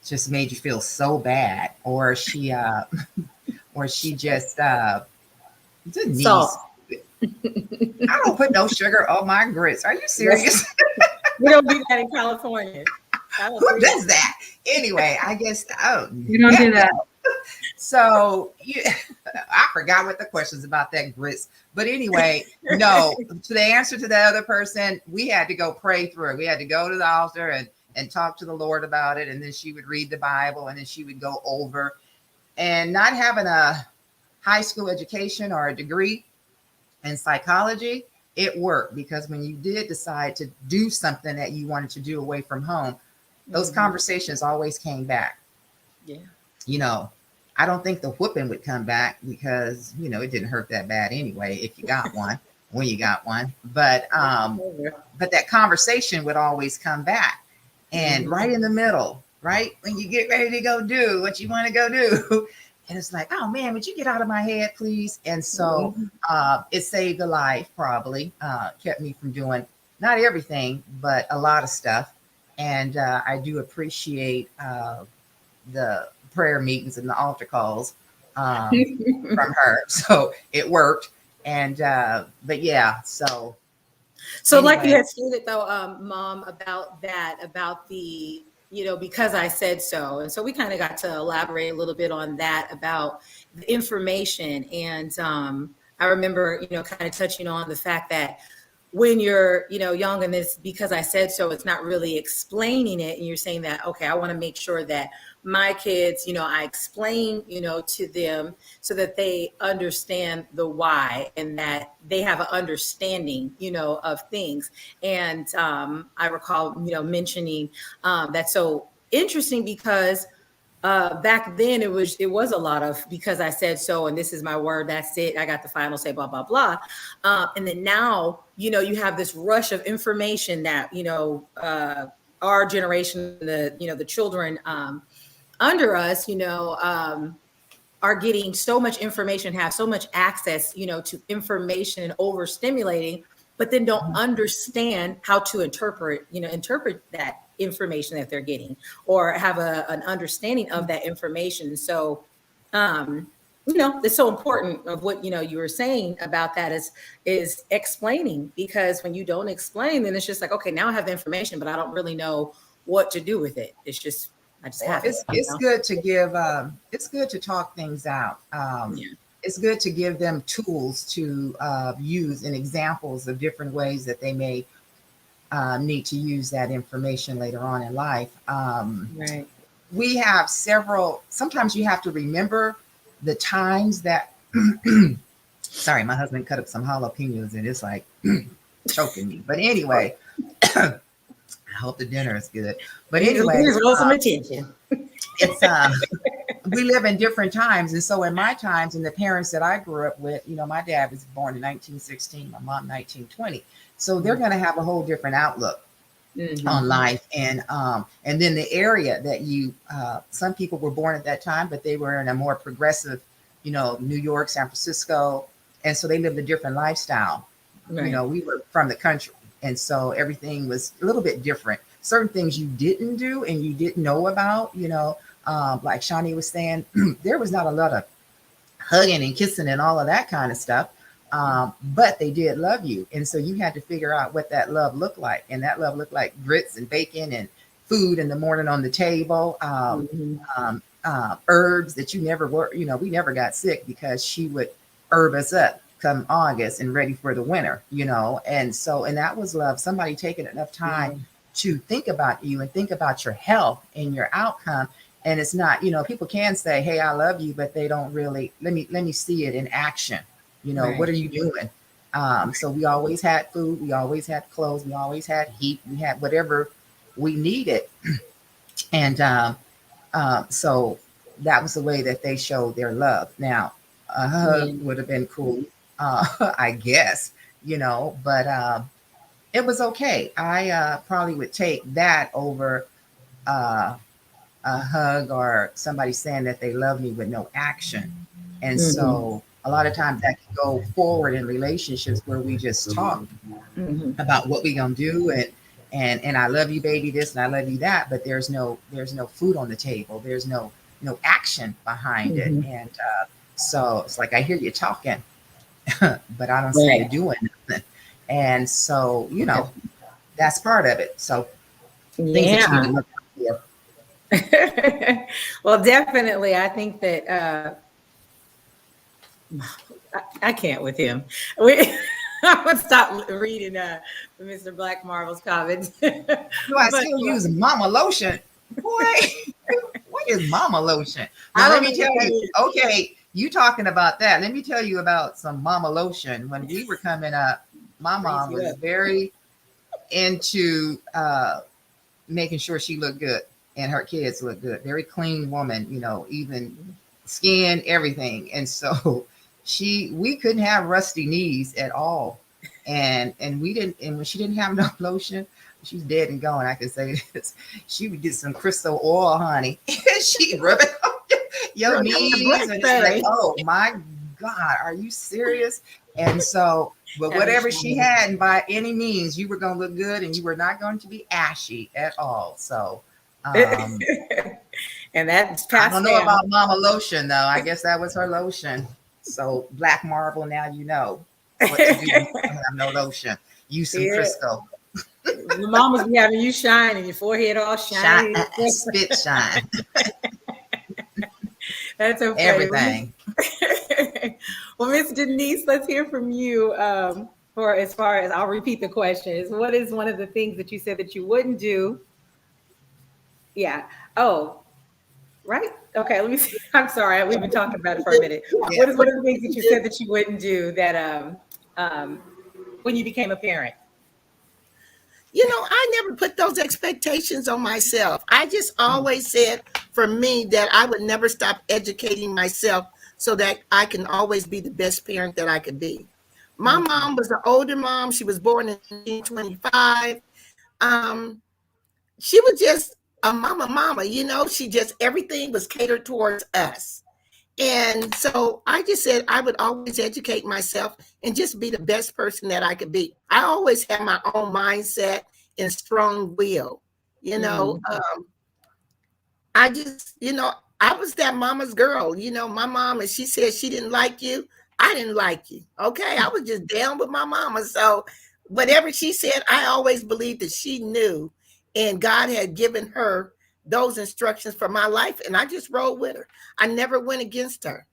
just made you feel so bad. Or she just, Denise, Salt. I don't put no sugar on my grits. Are you serious? We don't do that in California. Who does that? Anyway, I guess, You don't do that. So I forgot what the questions about that grits. But anyway, no, to the answer to the other person, we had to go pray through it. We had to go to the altar and talk to the Lord about it. And then she would read the Bible and then she would go over. And not having a high school education or a degree in psychology, it worked because when you did decide to do something that you wanted to do away from home, those conversations always came back. Yeah. I don't think the whooping would come back because, it didn't hurt that bad anyway if you got one, when you got one. But that conversation would always come back. And right in the middle, right when you get ready to go do what you want to go do, and it's like, oh man, would you get out of my head, please? And so it saved a life, probably kept me from doing not everything, but a lot of stuff. And I do appreciate the prayer meetings and the altar calls from her. So it worked. And but yeah, so Like anyway. you had stated though, Mom, about the because I said so. And so we kind of got to elaborate a little bit on that about the information. And I remember, kind of touching on the fact that when you're, young and this, because I said so, it's not really explaining it. And you're saying that, okay, I want to make sure that my kids, I explain, to them so that they understand the why and that they have an understanding, of things. And I recall, mentioning that's so interesting because back then it was a lot of because I said so and this is my word, that's it, I got the final say, blah blah blah. And then now you have this rush of information that our generation, the children under us are getting so much information, have so much access to information and overstimulating, but then don't understand how to interpret that information that they're getting or have an understanding of that information. So it's so important of what you were saying about that is explaining, because when you don't explain, then it's just like, okay, now I have the information, but I don't really know what to do with it. It's just I just have it. It's good to give it's good to talk things out. It's good to give them tools to use and examples of different ways that they may need to use that information later on in life. Right. We have several, sometimes you have to remember the times that, sorry, my husband cut up some jalapenos and it's like choking me. But anyway, I hope the dinner is good. But anyway, please roll some attention. It's we live in different times, and so in my times, and the parents that I grew up with, my dad was born in 1916, my mom 1920, so they're going to have a whole different outlook on life, and then the area that some people were born at that time, but they were in a more progressive, New York, San Francisco, and so they lived a different lifestyle. Right. We were from the country. And so everything was a little bit different. Certain things you didn't do and you didn't know about, like Shawnee was saying, there was not a lot of hugging and kissing and all of that kind of stuff. But they did love you. And so you had to figure out what that love looked like. And that love looked like grits and bacon and food in the morning on the table, herbs that you never were, we never got sick because she would herb us up come August and ready for the winter, and that was love. Somebody taking enough time to think about you and think about your health and your outcome. And it's not, people can say, hey, I love you, but they don't really let me see it in action. What are you doing? So we always had food, we always had clothes, we always had heat, we had whatever we needed. And so that was the way that they showed their love. Now, a hug would have been cool, I guess, but it was okay. I probably would take that over a hug or somebody saying that they love me with no action. And so a lot of times that can go forward in relationships where we just talk about what we're gonna do and I love you, baby, this, and I love you that, but there's no food on the table. There's no action behind it. And so it's like I hear you talking, but I don't see you doing nothing. And so, that's part of it. So things that you need to look out for. Well, definitely. I think that I can't with him. I'm gonna stop reading Mr. Black Marvel's comments. Do I still use mama lotion? Boy, what is mama lotion? Now, let me tell you. Okay, you talking about that. Let me tell you about some mama lotion. When we were coming up, my mom was very into making sure she looked good and her kids looked good. Very clean woman, even skin, everything. And so we couldn't have rusty knees at all. And we didn't, and when she didn't have no lotion, she's dead and gone. I can say this. She would get some crystal oil, honey. She'd rub it on your knees. And it's like, oh my God, are you serious? And so, but whatever she had, and by any means, you were going to look good and you were not going to be ashy at all. So, and that's I don't know about mama lotion, though. I guess that was her lotion. So, Black Marvel, now you know what to do when you have no lotion. Use some crystal. The mamas be having you shine and your forehead all shiny. Spit shine. That's okay. Everything. Well, Miss Denise, let's hear from you. For as far as I'll repeat the question is, what is one of the things that you said that you wouldn't do? Yeah. Oh, right. Okay. Let me see. I'm sorry. We've been talking about it for a minute. Yeah. What is one of the things that you said that you wouldn't do that when you became a parent? I never put those expectations on myself. I just always said for me that I would never stop educating myself so that I can always be the best parent that I could be. My mom was an older mom. She was born in 1925. She was just a mama, she just, everything was catered towards us. And so I just said I would always educate myself and just be the best person that I could be. I always have my own mindset and strong will. I just, I was that mama's girl. My mama, she said she didn't like you. I didn't like you. Okay. I was just down with my mama. So whatever she said, I always believed that she knew and God had given her those instructions for my life. And I just rolled with her. I never went against her.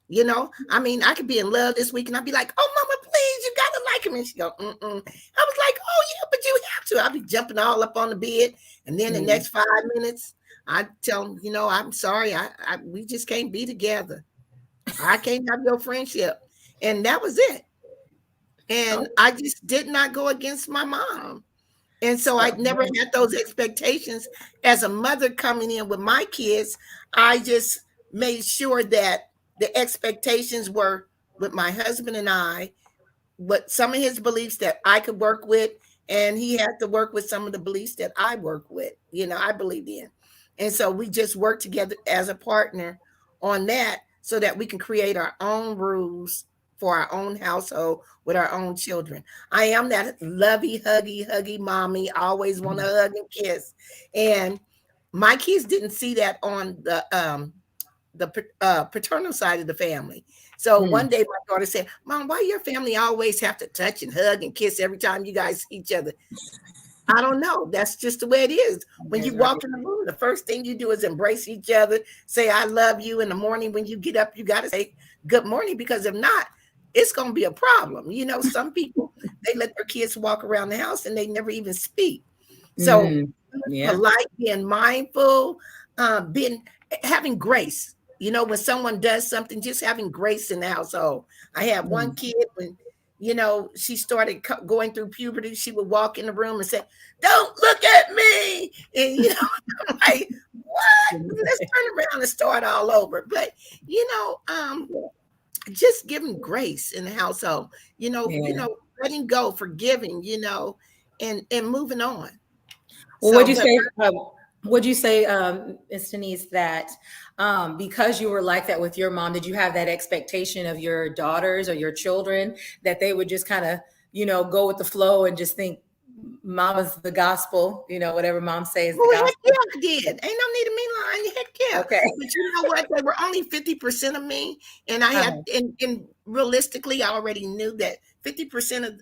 I could be in love this week and I'd be like, oh, mama, please, you got to like him. And she go, I was like, oh, yeah, but you have to. I'd be jumping all up on the bed. And then the next 5 minutes, I'd tell them, I'm sorry. We just can't be together. I can't have your friendship. And that was it. And I just did not go against my mom. And so I never had those expectations. As a mother coming in with my kids, I just made sure that the expectations were with my husband and I, what some of his beliefs that I could work with, and he had to work with some of the beliefs that I work with, I believed in. And so we just worked together as a partner on that so that we can create our own rules for our own household with our own children. I am that lovey, huggy mommy. I always want to hug and kiss. And my kids didn't see that on the paternal side of the family. So one day my daughter said, Mom, why your family always have to touch and hug and kiss every time you guys see each other? I don't know. That's just the way it is. When you That's walk in the room, the first thing you do is embrace each other, say, I love you. In the morning, when you get up, you got to say good morning, because if not, it's going to be a problem. You know, some people, they let their kids walk around the house and they never even speak. So Yeah. polite, being mindful, having grace. You know, when someone does something, just having grace in the household. I had one kid when, you know, she started going through puberty. She would walk in the room and say, "Don't look at me." And, you know, I'm like, what? Let's turn around and start all over. But, you know, just giving grace in the household, you know, letting go, forgiving, you know, and moving on. Well, would you say, Ms. Denise, that because you were like that with your mom, did you have that expectation of your daughters or your children that they would just kind of, you know, go with the flow and just think mama's the gospel, you know, whatever mom says the gospel? Heck yeah, I did. Ain't no need of me lying. Heck yeah. Okay. But you know what? They were only 50% of me. And I had, and realistically, I already knew that 50%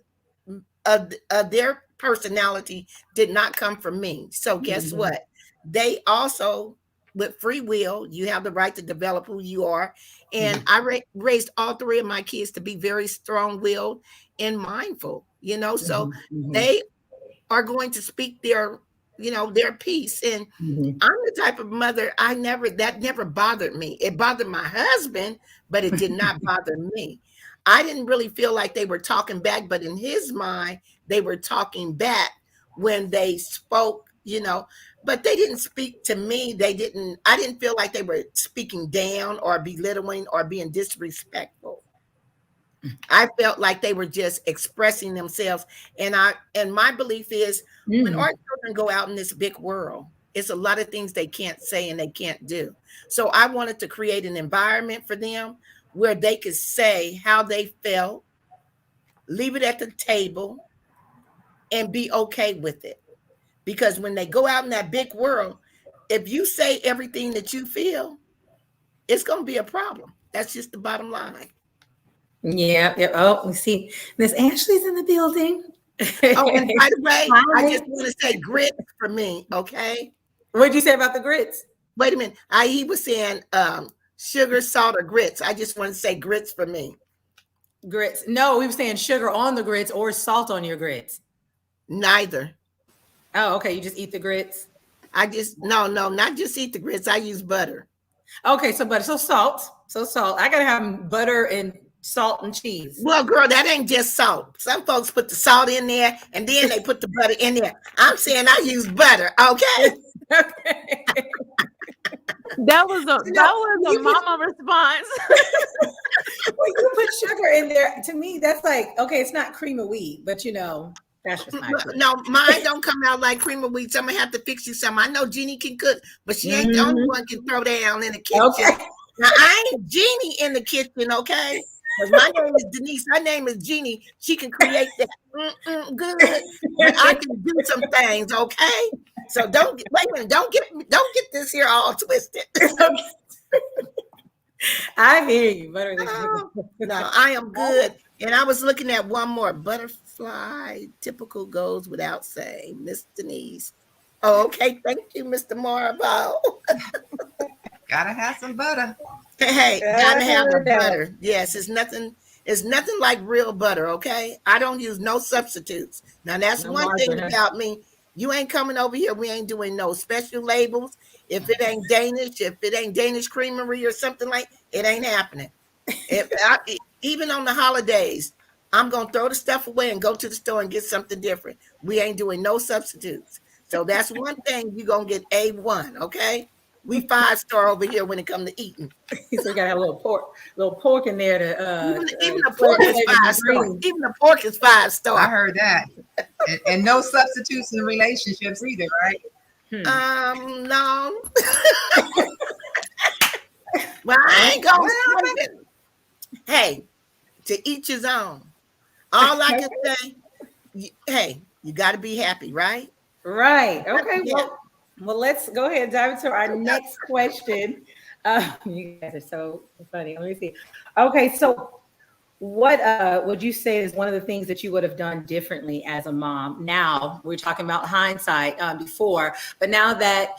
of their personality did not come from me. So guess what? They also, with free will, you have the right to develop who you are. And I raised all three of my kids to be very strong-willed and mindful, you know, so they are going to speak their, you know, their piece. And I'm the type of mother, that never bothered me. It bothered my husband, but it did not bother me. I didn't really feel like they were talking back, but in his mind, they were talking back when they spoke, you know, but they didn't speak to me. I didn't feel like they were speaking down or belittling or being disrespectful. I felt like they were just expressing themselves. And my belief is when our children go out in this big world, it's a lot of things they can't say and they can't do. So I wanted to create an environment for them where they could say how they felt, leave it at the table, and be okay with it. Because when they go out in that big world, if you say everything that you feel, it's going to be a problem. That's just the bottom line. Yeah. Oh, we see Miss Ashley's in the building. Oh, and by the way, I just want to say grits for me, okay? What did you say about the grits? Wait a minute. He was saying sugar, salt, or grits. I just want to say grits for me. Grits. No, we were saying sugar on the grits or salt on your grits. Neither. Oh, okay. You just eat the grits? No, not just eat the grits. I use butter. Okay, so butter. So salt. I gotta have butter and salt and cheese. Well, girl, that ain't just salt. Some folks put the salt in there and then they put the butter in there. I'm saying I use butter, okay? Okay. That was a mama response. When you put sugar in there, to me, that's like, okay, it's not cream of wheat, but you know, that's just my opinion. No, mine don't come out like cream of wheat. So I'm gonna have to fix you some. I know Jeannie can cook, but she ain't the only one can throw down in the kitchen. Okay. Now I ain't Jeannie in the kitchen, okay? Because my name is Denise. Her name is Jeannie. She can create that good, but I can do some things, okay? So don't get this here all twisted. I hear you. No, I am good. And I was looking at one more butterfly. Typical goes without saying, Miss Denise. Oh, okay. Thank you, Mr. Marbo. Gotta have some butter. Hey, gotta have the butter. Yes, it's nothing like real butter, okay? I don't use no substitutes. Now that's one thing about me. You ain't coming over here. We ain't doing no special labels. If it ain't Danish creamery or something like, it ain't happening. Even on the holidays, I'm gonna throw the stuff away and go to the store and get something different. We ain't doing no substitutes. So that's one thing you're gonna get A1, okay? We 5-star over here when it comes to eating. So we gotta have a little pork in there to even the pork is 5-star. Even the pork is 5-star. I heard that. And no substitutes in relationships either, right? No. Well, I ain't gonna hey, to each his own. All I can say, hey, you gotta be happy, right? Right. Okay. Well, let's go ahead and dive into our next question. You guys are so funny. Let me see. Okay, so what would you say is one of the things that you would have done differently as a mom? Now we're talking about hindsight before, but now that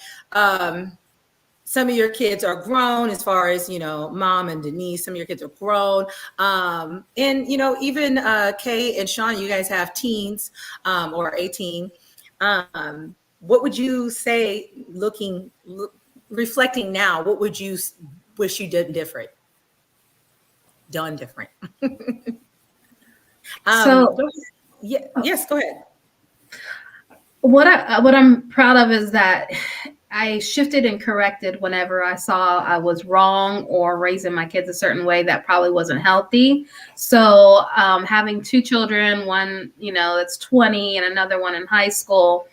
some of your kids are grown, as far as, Mom and Denise, some of your kids are grown. And, even Kay and Sean, you guys have teens or 18. What would you say, reflecting now, what would you wish you did different? Done different. So Yes, go ahead. what I'm proud of is that I shifted and corrected whenever I saw I was wrong or raising my kids a certain way that probably wasn't healthy. So having two children, one, that's 20 and another one in high school,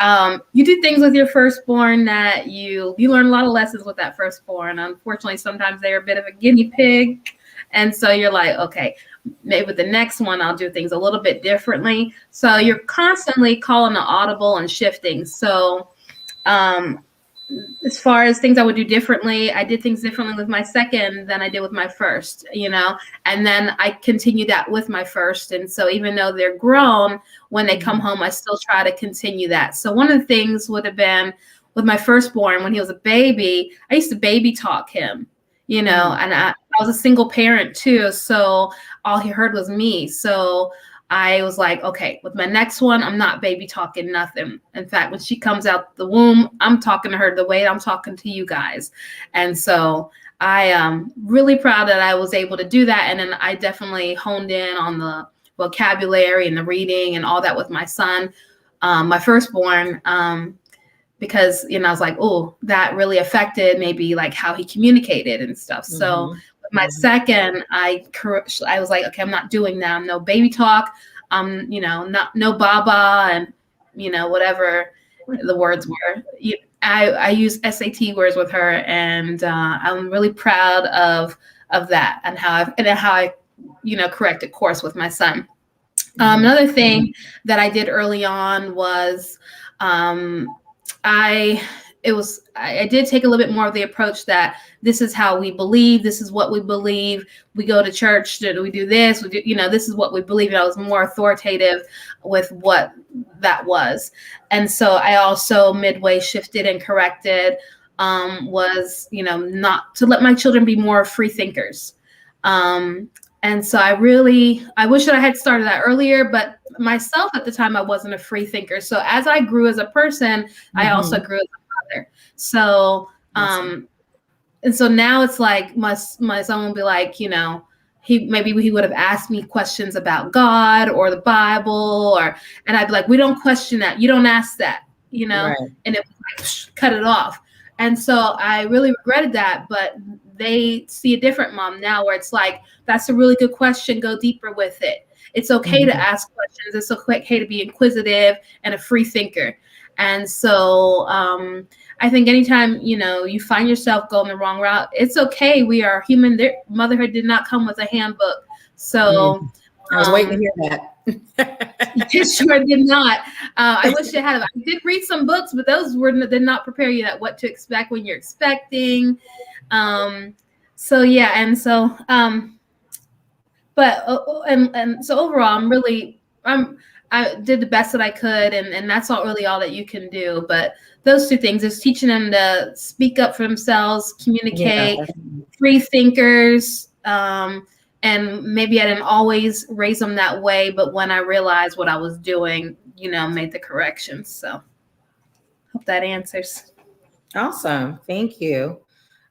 you do things with your firstborn that you learn a lot of lessons with that firstborn. Unfortunately, sometimes they're a bit of a guinea pig. And so you're like, okay, maybe with the next one, I'll do things a little bit differently. So you're constantly calling the audible and shifting. So as far as things I would do differently, I did things differently with my second than I did with my first, and then I continued that with my first. And so even though they're grown, when they come home, I still try to continue that. So one of the things would have been with my firstborn, when he was a baby, I used to baby talk him, and I was a single parent too. So all he heard was me. So I was like, okay, with my next one, I'm not baby talking nothing. In fact, when she comes out the womb, I'm talking to her the way I'm talking to you guys. And so I am really proud that I was able to do that. And then I definitely honed in on the vocabulary and the reading and all that with my son, my firstborn, because, I was like, oh, that really affected maybe like how he communicated and stuff. So my second, I was like, okay, I'm not doing that. I'm no baby talk. Not no baba and, whatever the words were. I use SAT words with her, and I'm really proud of that and how I corrected course with my son. Another thing that I did early on was I did take a little bit more of the approach that this is how we believe. This is what we believe. We go to church. We do this. We do, this is what we believe. And I was more authoritative with what that was. And so I also midway shifted and corrected, was, not to let my children be more free thinkers. And so I wish that I had started that earlier, but myself at the time, I wasn't a free thinker. So as I grew as a person, I also grew as a mother. So, and so now it's like my son will be like, he would have asked me questions about God or the Bible, and I'd be like, we don't question that. You don't ask that, Right. and it was like, cut it off. And so I really regretted that, but they see a different mom now where it's like, that's a really good question. Go deeper with it. It's okay to ask questions. It's okay to be inquisitive and a free thinker. And so I think anytime, you find yourself going the wrong route, it's okay. We are human. Motherhood did not come with a handbook. So I was waiting to hear that. It sure did not. I wish it had. I did read some books, but those did not prepare you at what to expect when you're expecting. So yeah, and so but and so overall, I did the best that I could, and that's not really all that you can do. But those two things is teaching them to speak up for themselves, communicate, free thinkers. And maybe I didn't always raise them that way, but when I realized what I was doing, made the corrections. So hope that answers. Awesome. Thank you.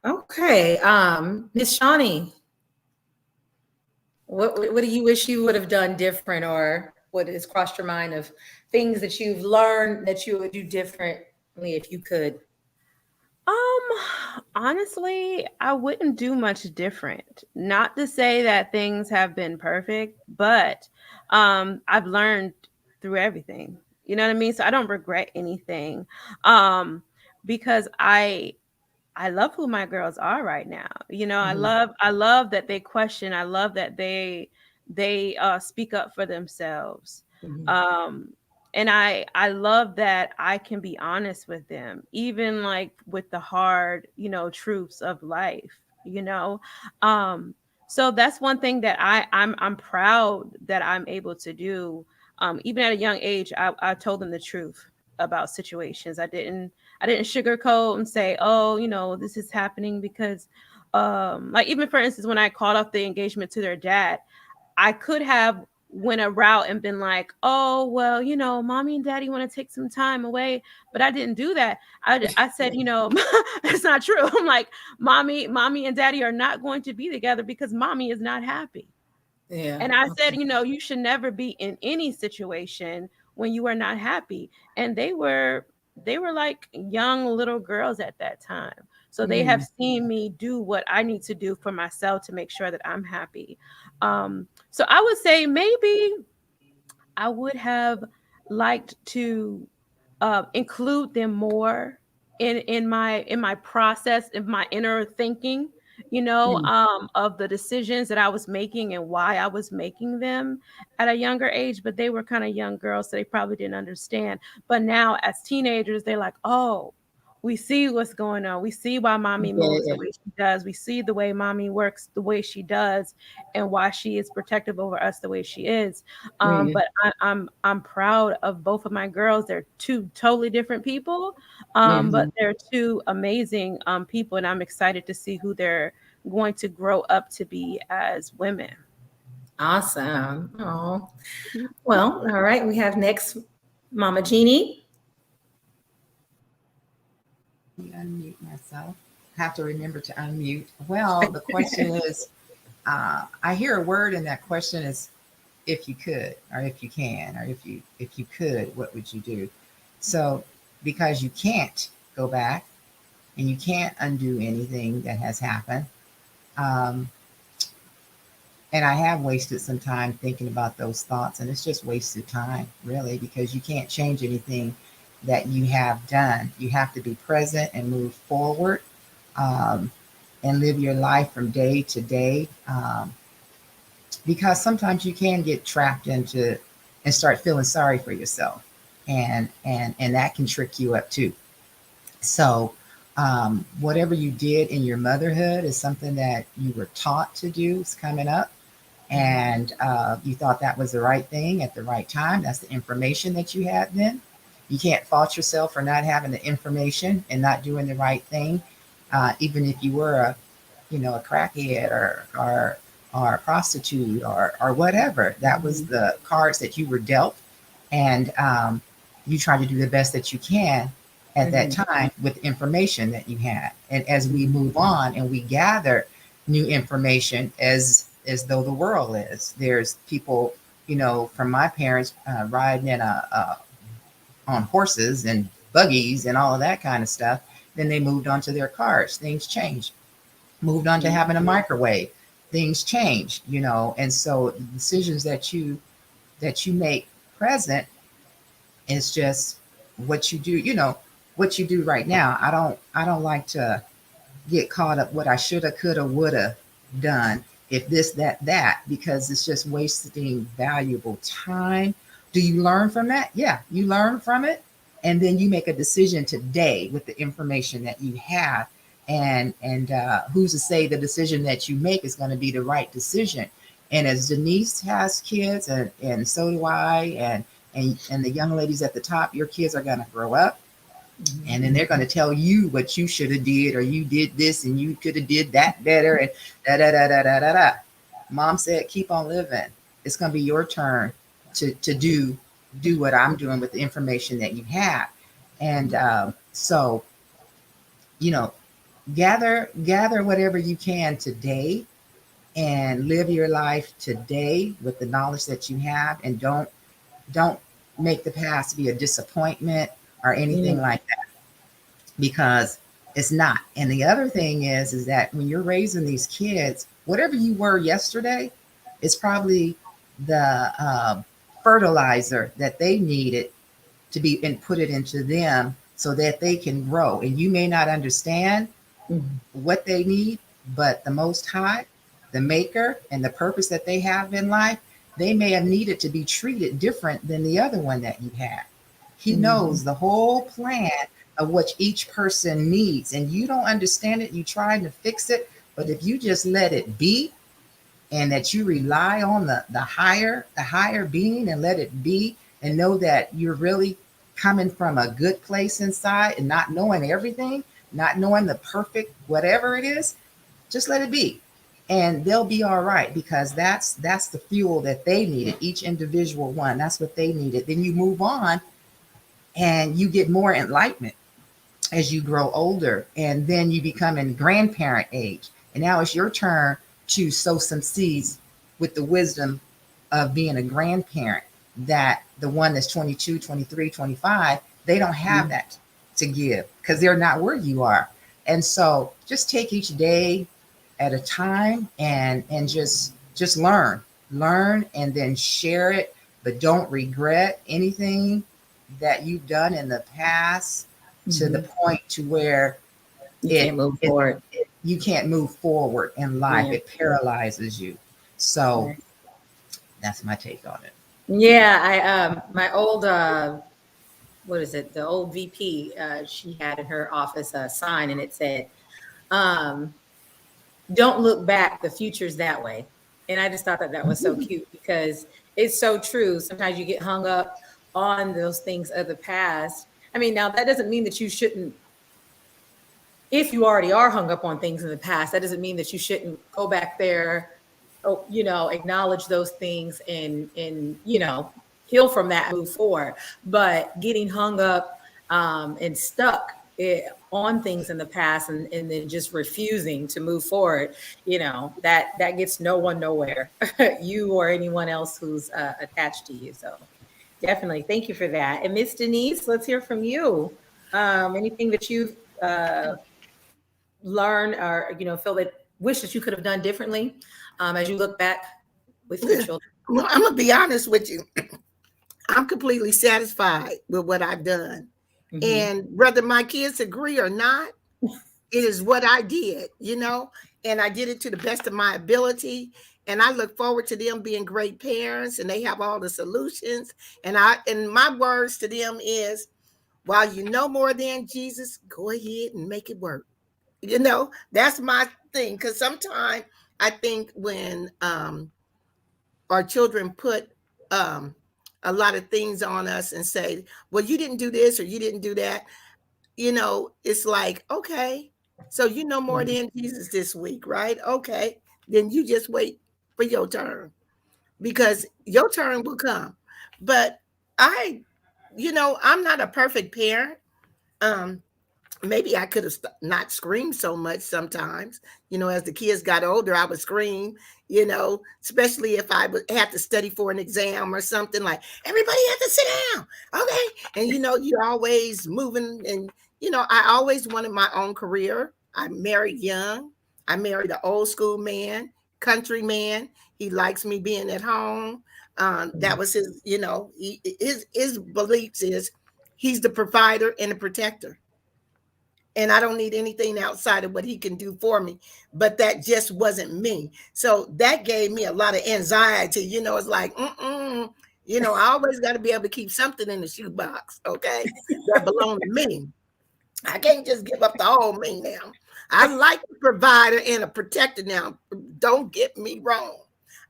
Okay. Miss Shawnee, what do you wish you would have done different, or what has crossed your mind of things that you've learned that you would do differently if you could? Honestly, I wouldn't do much different. Not to say that things have been perfect, but I've learned through everything. You know what I mean? So I don't regret anything. Because I love who my girls are right now. I love that they question. I love that they speak up for themselves. And I love that I can be honest with them, even like with the hard, truths of life, So that's one thing that I'm proud that I'm able to do. Even at a young age, I told them the truth about situations. I didn't sugarcoat and say, oh, this is happening because like, even for instance, when I called off the engagement to their dad, I could have went a route and been like, oh, well, mommy and daddy want to take some time away, but I didn't do that. I said, it's not true. I'm like, mommy and daddy are not going to be together because mommy is not happy. Yeah. And I said, Okay. you should never be in any situation when you are not happy. And they were like young little girls at that time. So they have seen me do what I need to do for myself to make sure that I'm happy. So I would say maybe I would have liked to include them more in my process, in my inner thinking, of the decisions that I was making and why I was making them at a younger age. But they were kind of young girls, so they probably didn't understand. But now, as teenagers, they're like, oh, we see what's going on. We see why mommy moves the Yeah. way she does. We see the way mommy works the way she does, and why she is protective over us the way she is. But I'm proud of both of my girls. They're two totally different people, but they're two amazing people, and I'm excited to see who they're going to grow up to be as women. Awesome. Oh, well, all right. We have next Mama Jeannie. Unmute myself. Have to remember to unmute. Well, the question is, I hear a word in that question is if you could, or if you can, or if you could, what would you do? So because you can't go back and you can't undo anything that has happened. And I have wasted some time thinking about those thoughts, and it's just wasted time, really, because you can't change anything that you have done. You have to be present and move forward, and live your life from day to day. Because sometimes you can get trapped into and start feeling sorry for yourself, and that can trick you up too. So whatever you did in your motherhood is something that you were taught to do. It's coming up, and you thought that was the right thing at the right time. That's the information that you had then. You can't fault yourself for not having the information and not doing the right thing, even if you were a crackhead or a prostitute or whatever. That was the cards that you were dealt, and you try to do the best that you can at that time with information that you had. And as we move on and we gather new information, as though the world is, there's people, from my parents riding in on horses and buggies and all of that kind of stuff. Then they moved on to their cars. Things changed. Moved on to having a microwave. Things change, and so the decisions that you make present is just what you do, what you do right now. I don't like to get caught up what I shoulda, coulda, woulda done, if this, that, because it's just wasting valuable time. Do you learn from that? Yeah, you learn from it. And then you make a decision today with the information that you have. And who's to say the decision that you make is going to be the right decision? And as Denise has kids, and so do I, and the young ladies at the top, your kids are going to grow up, and then they're going to tell you what you should have did, or you did this and you could have did that better, and da da da da da da da. Mom said, keep on living. It's going to be your turn to do what I'm doing with the information that you have. And so, gather whatever you can today and live your life today with the knowledge that you have, and don't make the past be a disappointment or anything like that, because it's not. And the other thing is that when you're raising these kids, whatever you were yesterday is probably the fertilizer that they needed to be and put it into them so that they can grow. And you may not understand what they need, but the Most High, the Maker, and the purpose that they have in life, they may have needed to be treated different than the other one that you had. He knows the whole plan of what each person needs, and you don't understand it. You try to fix it, but if you just let it be, and that you rely on the higher being and let it be, and know that you're really coming from a good place inside and not knowing everything, not knowing the perfect whatever it is, just let it be. And they'll be all right, because that's the fuel that they needed, each individual one. That's what they needed. Then you move on and you get more enlightenment as you grow older, and then you become in grandparent age. And now it's your turn to sow some seeds with the wisdom of being a grandparent, that the one that's 22, 23, 25, they don't have that to give because they're not where you are. And so just take each day at a time and just learn, and then share it, but don't regret anything that you've done in the past to the point to where you can't move forward. You can't move forward in life. It paralyzes you. So that's my take on it. Yeah, my old what is it? The old VP, she had in her office a sign, and it said, "Don't look back. The future's that way." And I just thought that was so cute, because it's so true. Sometimes you get hung up on those things of the past. I mean, now that doesn't mean that you shouldn't. If you already are hung up on things in the past, that doesn't mean that you shouldn't go back there, acknowledge those things and heal from that, move forward. But getting hung up and stuck on things in the past and then just refusing to move forward, that gets no one nowhere, you or anyone else who's attached to you. So definitely thank you for that. And Miss Denise, let's hear from you. Anything that you've learned or feel that wish that you could have done differently as you look back with your children? Well, I'm gonna be honest with you. I'm completely satisfied with what I've done. Mm-hmm. And whether my kids agree or not, it is what I did, and I did it to the best of my ability. And I look forward to them being great parents, and they have all the solutions. And my words to them is, while you know more than Jesus, go ahead and make it work. That's my thing. Because sometimes I think when our children put a lot of things on us and say, well, you didn't do this or you didn't do that, it's like, okay, so you know more than Jesus this week, right? Okay, then you just wait for your turn, because your turn will come. But I'm not a perfect parent. Maybe I could have not screamed so much sometimes. As the kids got older, I would scream, especially if I would have to study for an exam or something, like, everybody have to sit down. Okay. And, you're always moving. And, I always wanted my own career. I married young. I married an old school man, country man. He likes me being at home. That was his, his beliefs is he's the provider and the protector. And I don't need anything outside of what he can do for me. But that just wasn't me. So that gave me a lot of anxiety. It's like, I always got to be able to keep something in the shoebox, okay, that belongs to me. I can't just give up the whole me now. I like a provider and a protector now. Don't get me wrong.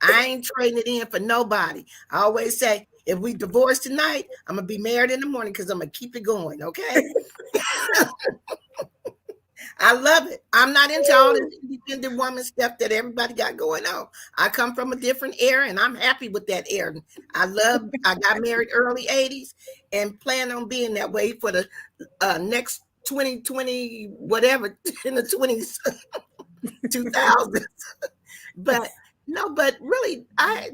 I ain't trading it in for nobody. I always say, if we divorce tonight, I'm going to be married in the morning, because I'm going to keep it going, okay? I love it. I'm not into all this independent woman stuff that everybody got going on. I come from a different era, and I'm happy with that era. I got married early 80s and plan on being that way for the next 2020, whatever, in the 2000s. But really, I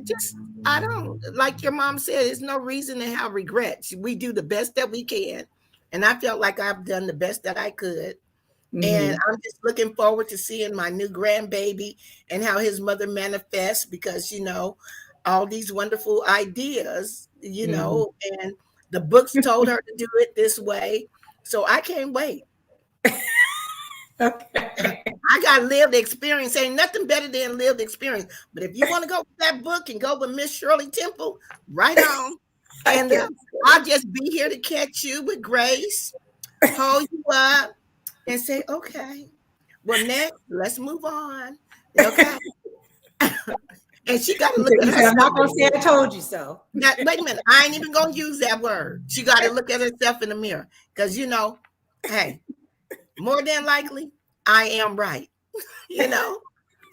don't, like your mom said, there's no reason to have regrets. We do the best that we can. And I felt like I've done the best that I could. Mm-hmm. And I'm just looking forward to seeing my new grandbaby and how his mother manifests, because, all these wonderful ideas, and the books told her to do it this way. So I can't wait. Okay. I got lived experience. Ain't nothing better than lived experience. But if you want to go with that book and go with Miss Shirley Temple, right on. And I'll just be here to catch you with grace, hold you up, and say, okay, well, next, let's move on. Okay. And she got to look at herself. I'm not going to say I told you so. Wait a minute. I ain't even going to use that word. She got to look at herself in the mirror. Because, hey, more than likely, I am right.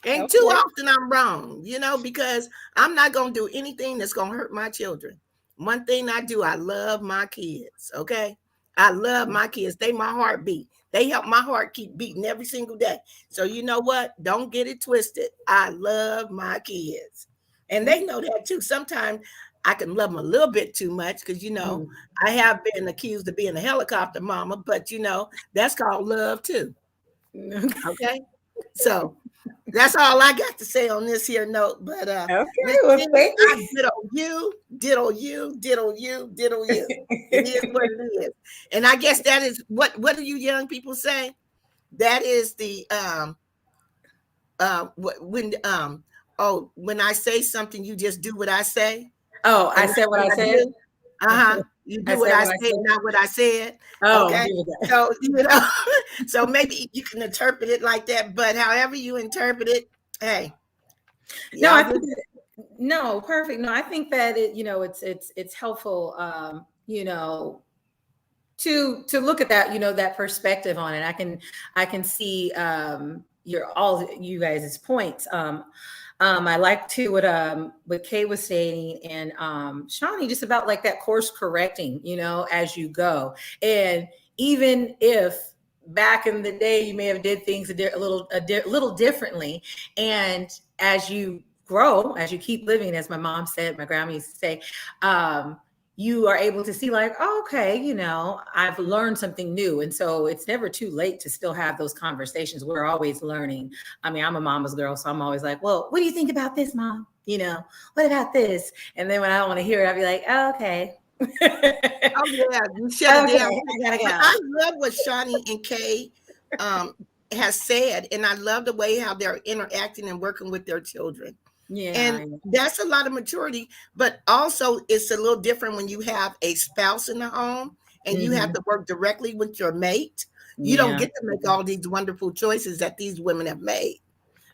And too often I'm wrong, because I'm not going to do anything that's going to hurt my children. One thing I do, I love my kids, okay? I love my kids. They my heartbeat. They help my heart keep beating every single day. So you know what? Don't get it twisted. I love my kids. And they know that too. Sometimes I can love them a little bit too much because, I have been accused of being a helicopter mama, but, that's called love too. Okay? So that's all I got to say on this here note. But okay, well, thank you. I diddle you. It is what it is. And I guess that is what do you young people say? That is the when I say something, you just do what I say. Oh, I said what I said. You do what I say, not what I said. Oh, okay. So so maybe you can interpret it like that. But however you interpret it, hey. No, I think no, perfect. No, I think that it's helpful. To look at that, that perspective on it. I can see all you guys' points. I like to what Kay was saying and Shawnee, just about like that course correcting, as you go. And even if back in the day you may have did things a little differently, and as you grow, as you keep living, as my mom said, my grandma used to say, you are able to see like, oh, okay, I've learned something new. And so it's never too late to still have those conversations. We're always learning. I mean, I'm a mama's girl, so I'm always like, well, what do you think about this, Mom? What about this? And then when I don't want to hear it, I'll be like, oh, okay. Oh, yeah, you shut it down. I gotta go. I love what Shawnee and Kay has said, and I love the way how they're interacting and working with their children. Yeah, and that's a lot of maturity, but also it's a little different when you have a spouse in the home and you have to work directly with your mate. You don't get to make all these wonderful choices that these women have made.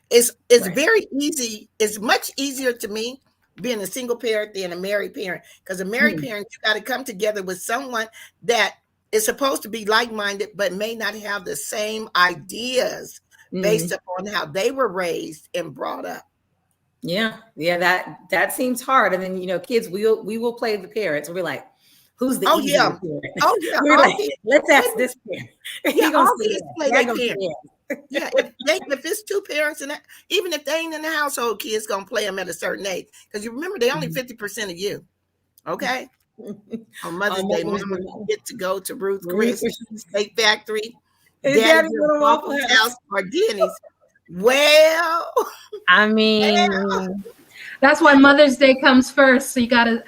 It's very easy. It's much easier to me being a single parent than a married parent, because a married parent, you got to come together with someone that is supposed to be like-minded, but may not have the same ideas based upon how they were raised and brought up. Yeah, that seems hard. And then kids, we will play the parents. We'll be like, who's the easier parent? Oh yeah. We're like, let's ask this parent. Yeah, all kids play their parent. Yeah, if it's two parents and even if they ain't in the household, kids gonna play them at a certain age. Because you remember they only 50% of you. Okay. On Mother's Day, Mama get to go to Ruth Chris Steak Factory, Daddy's Little Waffle House, or Denny's. Well, I mean, that's why Mother's Day comes first. So you gotta,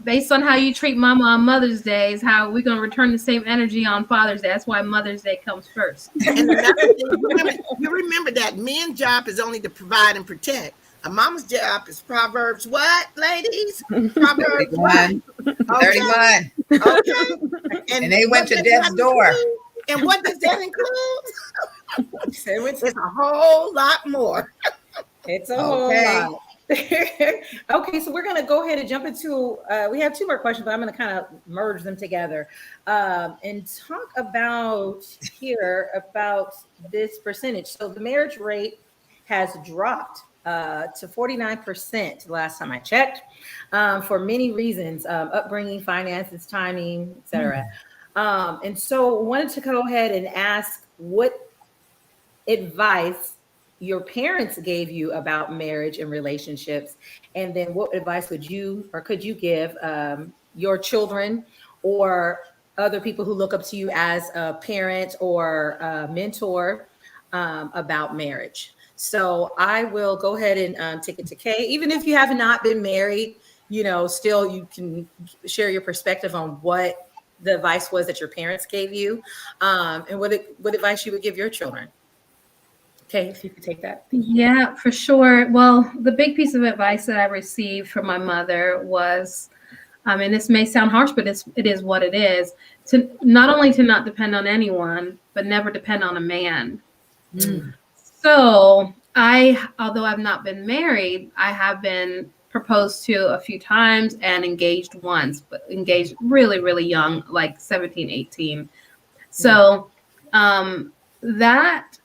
based on how you treat Mama on Mother's Day, is how we're gonna return the same energy on Father's Day. That's why Mother's Day comes first. And another thing, you remember that men's job is only to provide and protect. A mama's job is Proverbs what, ladies? Proverbs 31. 31. Okay. And they went to death's door. And what does that include? It's a whole lot more. It's a whole lot. Okay, so we're going to go ahead and jump into, we have two more questions, but I'm going to kind of merge them together and talk about this percentage. So the marriage rate has dropped to 49% the last time I checked, for many reasons, upbringing, finances, timing, etc. And so I wanted to go ahead and ask what advice your parents gave you about marriage and relationships, and then what advice could you give your children or other people who look up to you as a parent or a mentor about marriage. So I will go ahead and take it to Kay. Even if you have not been married, still you can share your perspective on what the advice was that your parents gave you, and what advice you would give your children. Okay, if you could take that. Yeah, for sure. Well, the big piece of advice that I received from my mother was, and this may sound harsh, but it is what it is, to not only to not depend on anyone, but never depend on a man. So although I've not been married, I have been proposed to a few times and engaged once, but engaged really, really young, like 17, 18. So that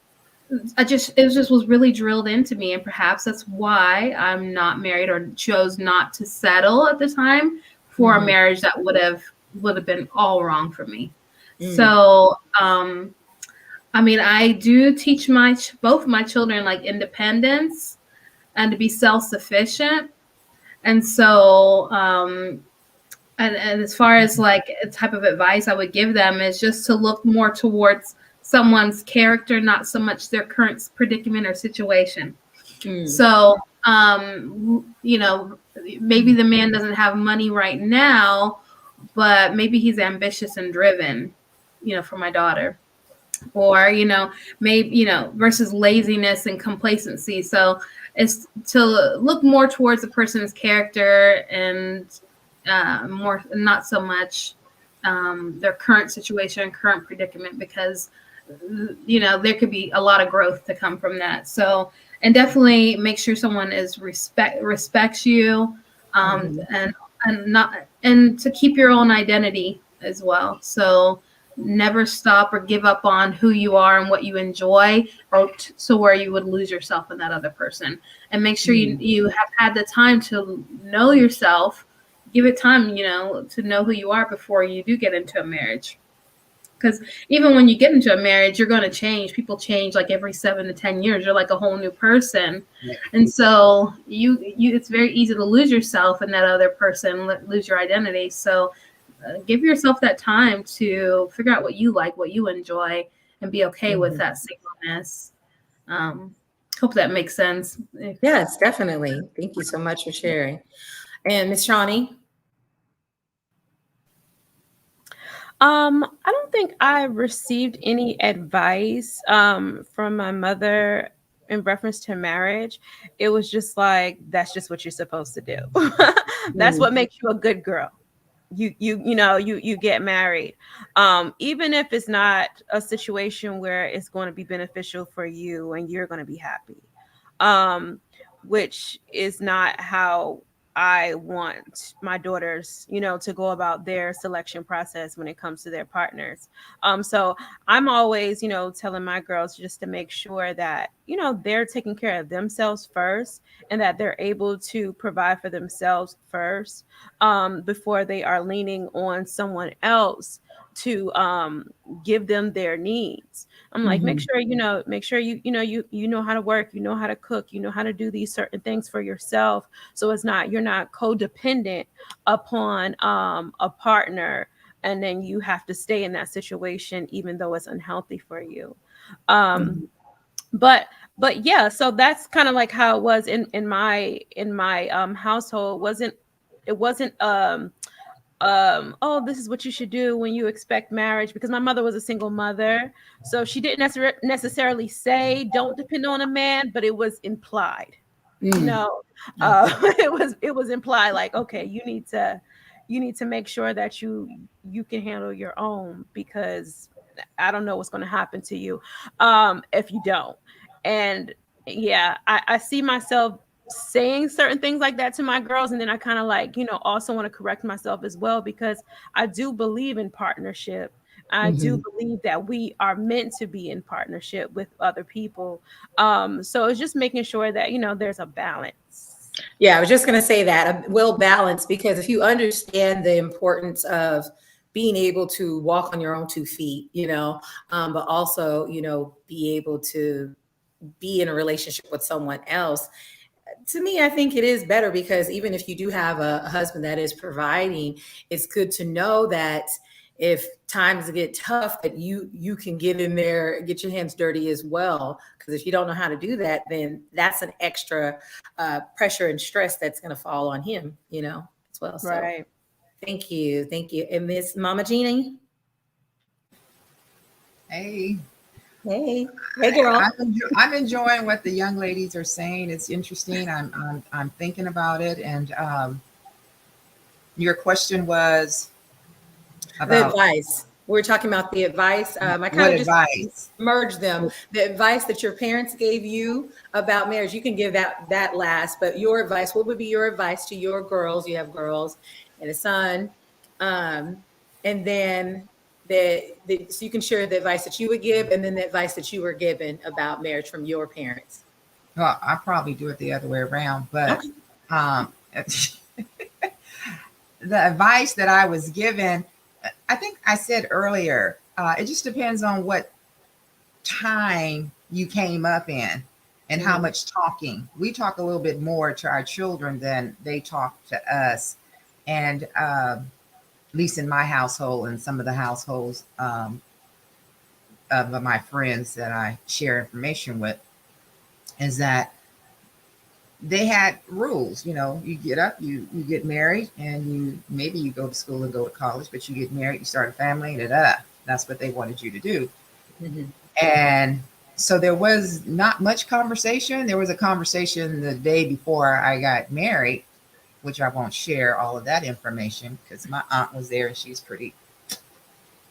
it just was really drilled into me, and perhaps that's why I'm not married or chose not to settle at the time for a marriage that would have been all wrong for me. So I mean, I do teach both my children like independence and to be self-sufficient. And so and as far as like a type of advice I would give them is just to look more towards someone's character, not so much their current predicament or situation. So, you know, maybe the man doesn't have money right now, but maybe he's ambitious and driven, you know, for my daughter. Or, you know, maybe, you know, versus laziness and complacency. So it's to look more towards the person's character and more, not so much their current situation, current predicament, because, you know, there could be a lot of growth to come from that. So, and definitely make sure someone respects you, and to keep your own identity as well. So never stop or give up on who you are and what you enjoy, or so where you would lose yourself in that other person. And make sure you have had the time to know yourself. Give it time, you know, to know who you are before you do get into a marriage. Because even when you get into a marriage, you're going to change. People change like every 7 to 10 years. You're like a whole new person. Yeah. And so it's very easy to lose yourself in that other person, lose your identity. So give yourself that time to figure out what you like, what you enjoy, and be okay with that singleness. Hope that makes sense. Yes, definitely. Thank you so much for sharing. And Miss Shawnee? I don't think I received any advice from my mother in reference to marriage. It was just like, that's just what you're supposed to do. That's what makes you a good girl. You get married. Even if it's not a situation where it's going to be beneficial for you and you're going to be happy. Which is not how I want my daughters, you know, to go about their selection process when it comes to their partners. So I'm always, you know, telling my girls just to make sure that, you know, they're taking care of themselves first and that they're able to provide for themselves first, before they are leaning on someone else to give them their needs. I'm like, make sure you know how to work, you know how to cook, you know how to do these certain things for yourself. So you're not codependent upon a partner, and then you have to stay in that situation even though it's unhealthy for you. But yeah, so that's kind of like how it was in my household. It wasn't oh, this is what you should do when you expect marriage, because my mother was a single mother. So she didn't necessarily say don't depend on a man, but it was implied. You know, it was implied, like, okay, you need to make sure that you can handle your own, because I don't know what's going to happen to you if you don't. And yeah, I see myself saying certain things like that to my girls, and then I kind of like, you know, also want to correct myself as well, because I do believe in partnership. I do believe that we are meant to be in partnership with other people. So it's just making sure that, you know, there's a balance. Yeah, I was just going to say that, a well balanced, because if you understand the importance of being able to walk on your own 2 feet, you know, but also, you know, be able to be in a relationship with someone else. To me, I think it is better, because even if you do have a husband that is providing, it's good to know that if times get tough, that you can get in there, get your hands dirty as well. Because if you don't know how to do that, then that's an extra pressure and stress that's going to fall on him, you know, as well. So, right. Thank you. And Miss Mama Jeannie? Hey. Hey, girl. I'm enjoying what the young ladies are saying. It's interesting. I'm thinking about it. And your question was about the advice. we're talking about the advice. I kind What of just advice? merged them. The advice that your parents gave you about marriage, you can give that last, but your advice, what would be your advice to your girls? You have girls and a son. And then so you can share the advice that you would give and then the advice that you were given about marriage from your parents. Well, I probably do it the other way around, but Okay. The advice that I was given, I think I said earlier, it just depends on what time you came up in and how much talking. We talk a little bit more to our children than they talk to us. And at least in my household and some of the households of my friends that I share information with, is that they had rules. You know, you get up, you get married, and you go to school and go to college, but you get married, you start a family, and that's what they wanted you to do. And so there was not much conversation. There was a conversation the day before I got married, which I won't share all of that information because my aunt was there and she's pretty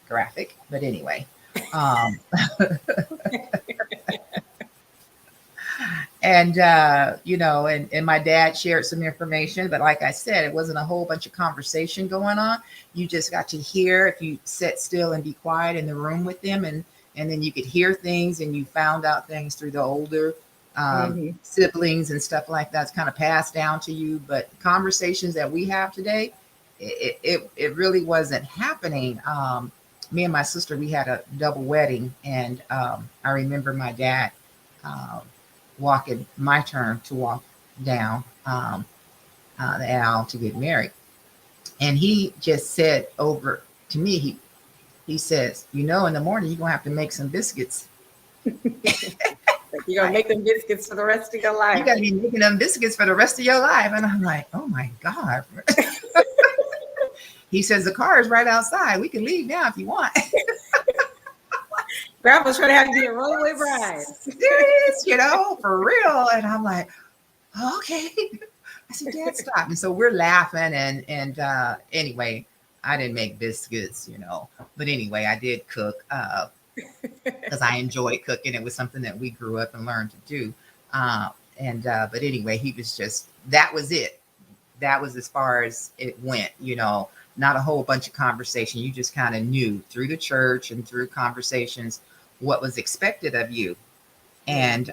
graphic. But anyway, and and my dad shared some information, but like I said, it wasn't a whole bunch of conversation going on. You just got to hear if you sit still and be quiet in the room with them, and then you could hear things, and you found out things through the older siblings and stuff like that's kind of passed down to you. But conversations that we have today, it really wasn't happening. Me and my sister, we had a double wedding, and I remember my dad walking my turn to walk down the aisle to get married, and he just said over to me, he says, in the morning you're gonna have to make some biscuits. You're gonna make them biscuits for the rest of your life. You gotta be making them biscuits for the rest of your life. And I'm like, oh my God. He says, the car is right outside. We can leave now if you want. Grandpa's trying to have you do a rollaway bride. Serious, for real. And I'm like, okay. I said, Dad, stop. And so we're laughing. And anyway, I didn't make biscuits, but anyway, I did cook because I enjoyed cooking. It was something that we grew up and learned to do. But anyway, he was just, that was it. That was as far as it went, not a whole bunch of conversation. You just kind of knew through the church and through conversations what was expected of you. And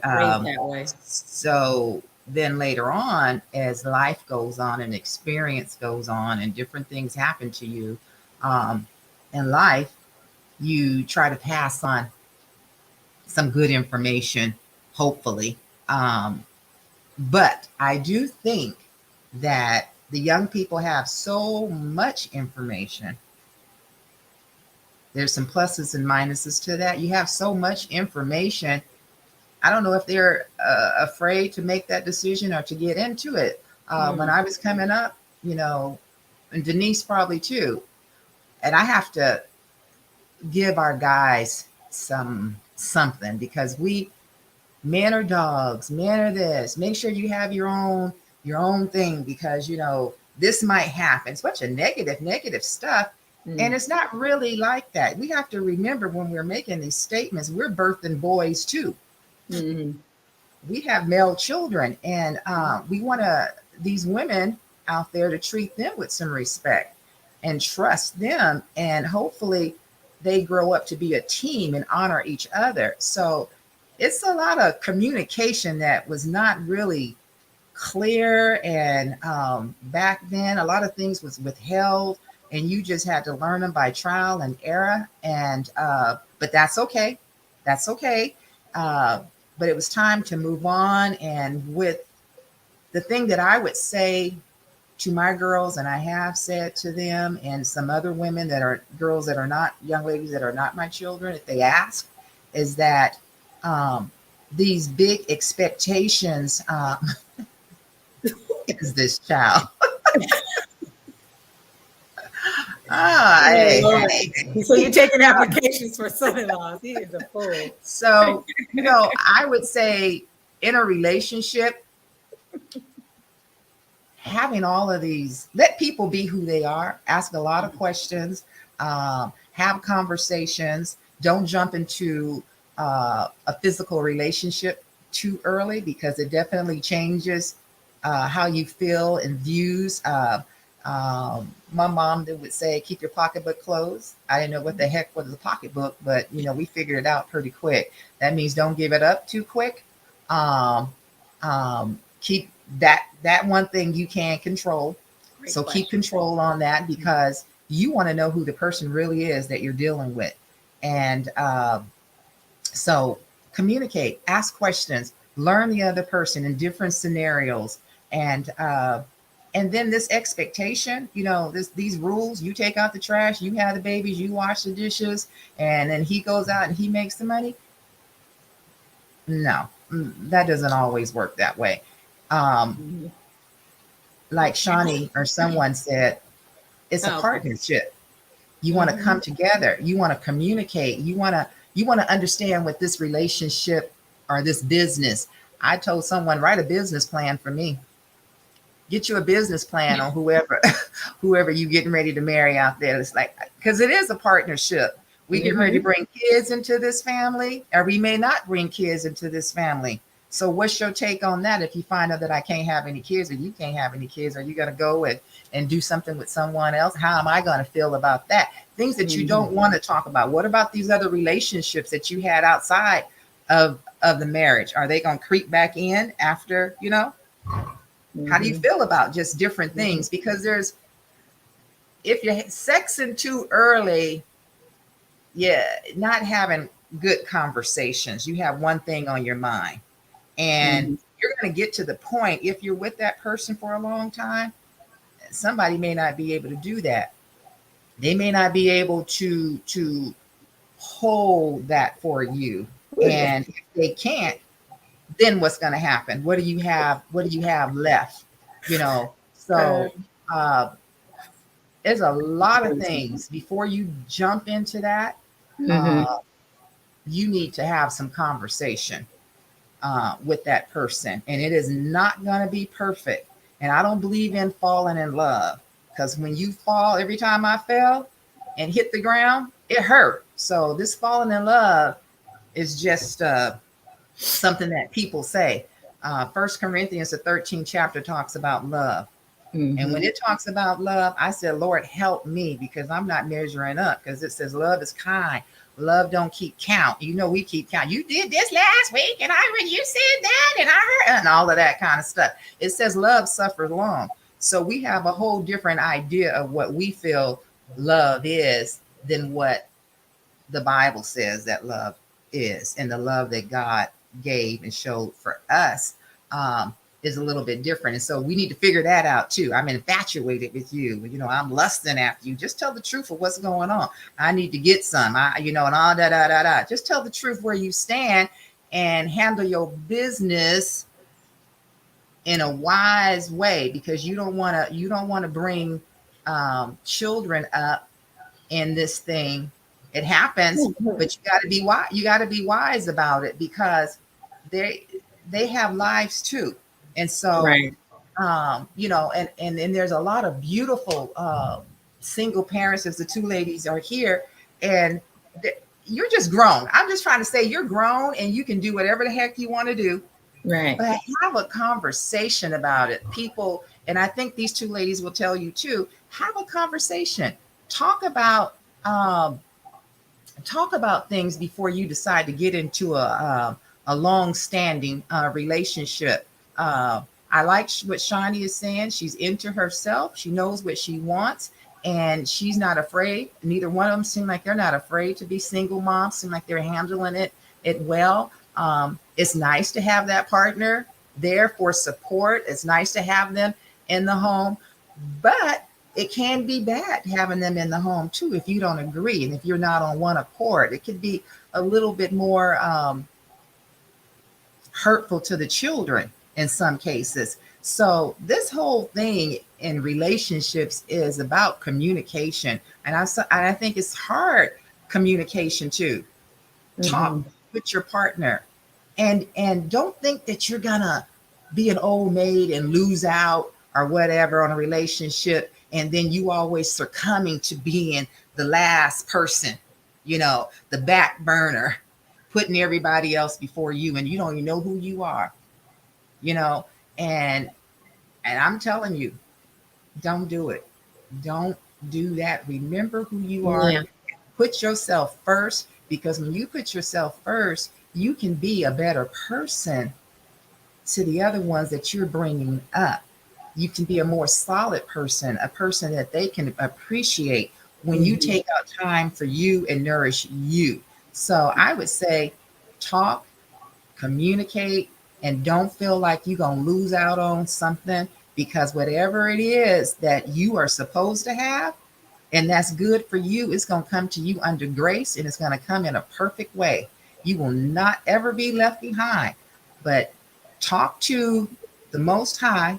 so then later on, as life goes on and experience goes on and different things happen to you in life, you try to pass on some good information, hopefully. But I do think that the young people have so much information. There's some pluses and minuses to that. You have so much information. I don't know if they're afraid to make that decision or to get into it. When I was coming up, and Denise probably too, and I have to give our guys something because men are dogs, men are this. Make sure you have your own thing because this might happen. It's a bunch of negative stuff. And it's not really like that. We have to remember when we're making these statements, we're birthing boys too. We have male children, and we want these women out there to treat them with some respect and trust them, and hopefully they grow up to be a team and honor each other. So it's a lot of communication that was not really clear, and back then a lot of things was withheld, and you just had to learn them by trial and error. And but that's okay. But it was time to move on. And with the thing that I would say to my girls, and I have said to them and some other women that are girls that are not young ladies that are not my children, if they ask, is that these big expectations is this child. Hey. So you're taking applications for son-in-laws. He is a fool. So, I would say in a relationship, having all of these, let people be who they are, ask a lot of questions, have conversations. Don't jump into a physical relationship too early, because it definitely changes how you feel and views. My mom would say, keep your pocketbook closed. I didn't know what the heck was a pocketbook, but we figured it out pretty quick. That means don't give it up too quick. Keep that one thing you can control. Great So question. keep control on that, because you want to know who the person really is that you're dealing with. And so communicate, ask questions, learn the other person in different scenarios. And then this expectation, these rules, you take out the trash, you have the babies, you wash the dishes, and then he goes out and he makes the money. No, that doesn't always work that way. Like Shawnee or someone said, it's a partnership. You want to come together. You want to communicate. You want to understand what this relationship or this business. I told someone, write a business plan for me. Get you a business plan on whoever you getting ready to marry out there. It's like, because it is a partnership. We get ready to bring kids into this family, or we may not bring kids into this family. So what's your take on that? If you find out that I can't have any kids, or you can't have any kids, are you going to go and do something with someone else? How am I going to feel about that? Things that you don't want to talk about. What about these other relationships that you had outside of the marriage? Are they going to creep back in after, How do you feel about just different things? Because if you're sexing too early, not having good conversations. You have one thing on your mind, and you're going to get to the point, if you're with that person for a long time, somebody may not be able to do that. They may not be able to hold that for you. And if they can't, then what's going to happen? What do you have left? So there's a lot of things before you jump into that. You need to have some conversation with that person, and it is not going to be perfect. And I don't believe in falling in love, because when you fall, every time I fell and hit the ground, it hurt. So this falling in love is just something that people say. 1 Corinthians, the 13th chapter, talks about love. And when it talks about love, I said, Lord, help me, because I'm not measuring up, because it says love is kind. Love don't keep count. We keep count. You did this last week, and you said that, and I heard, and all of that kind of stuff. It says love suffers long. So we have a whole different idea of what we feel love is than what the Bible says that love is. And the love that God gave and showed for us is a little bit different. And so we need to figure that out too. I'm infatuated with you. I'm lusting after you. Just tell the truth of what's going on. I need to get some, and all that. Just tell the truth where you stand and handle your business in a wise way, because you don't want to bring children up in this thing. It happens, but you got to be wise. You got to be wise about it, because they have lives too. And so, and there's a lot of beautiful single parents, as the two ladies are here, and you're just grown. I'm just trying to say you're grown and you can do whatever the heck you want to do. Right. But have a conversation about it. People, and I think these two ladies will tell you too, have a conversation. Talk about things before you decide to get into a long-standing relationship. I like what Shawnee is saying. She's into herself. She knows what she wants, and she's not afraid. Neither one of them seem like they're not afraid to be single moms. Seem like they're handling it well. It's nice to have that partner there for support. It's nice to have them in the home, but it can be bad having them in the home too if you don't agree and if you're not on one accord. It could be a little bit more hurtful to the children in some cases. So this whole thing in relationships is about communication, and I think it's hard communication too. Talk with your partner, and don't think that you're gonna be an old maid and lose out, or whatever on a relationship, and then you always succumbing to being the last person, the back burner, putting everybody else before you, and you don't even know who you are, and I'm telling you, don't do it. Don't do that. Remember who you are. Yeah. Put yourself first, because when you put yourself first, you can be a better person to the other ones that you're bringing up. You can be a more solid person, a person that they can appreciate when you take out time for you and nourish you. So I would say talk, communicate, and don't feel like you're going to lose out on something, because whatever it is that you are supposed to have, and that's good for you, it's going to come to you under grace, and it's going to come in a perfect way. You will not ever be left behind. But talk to the Most High,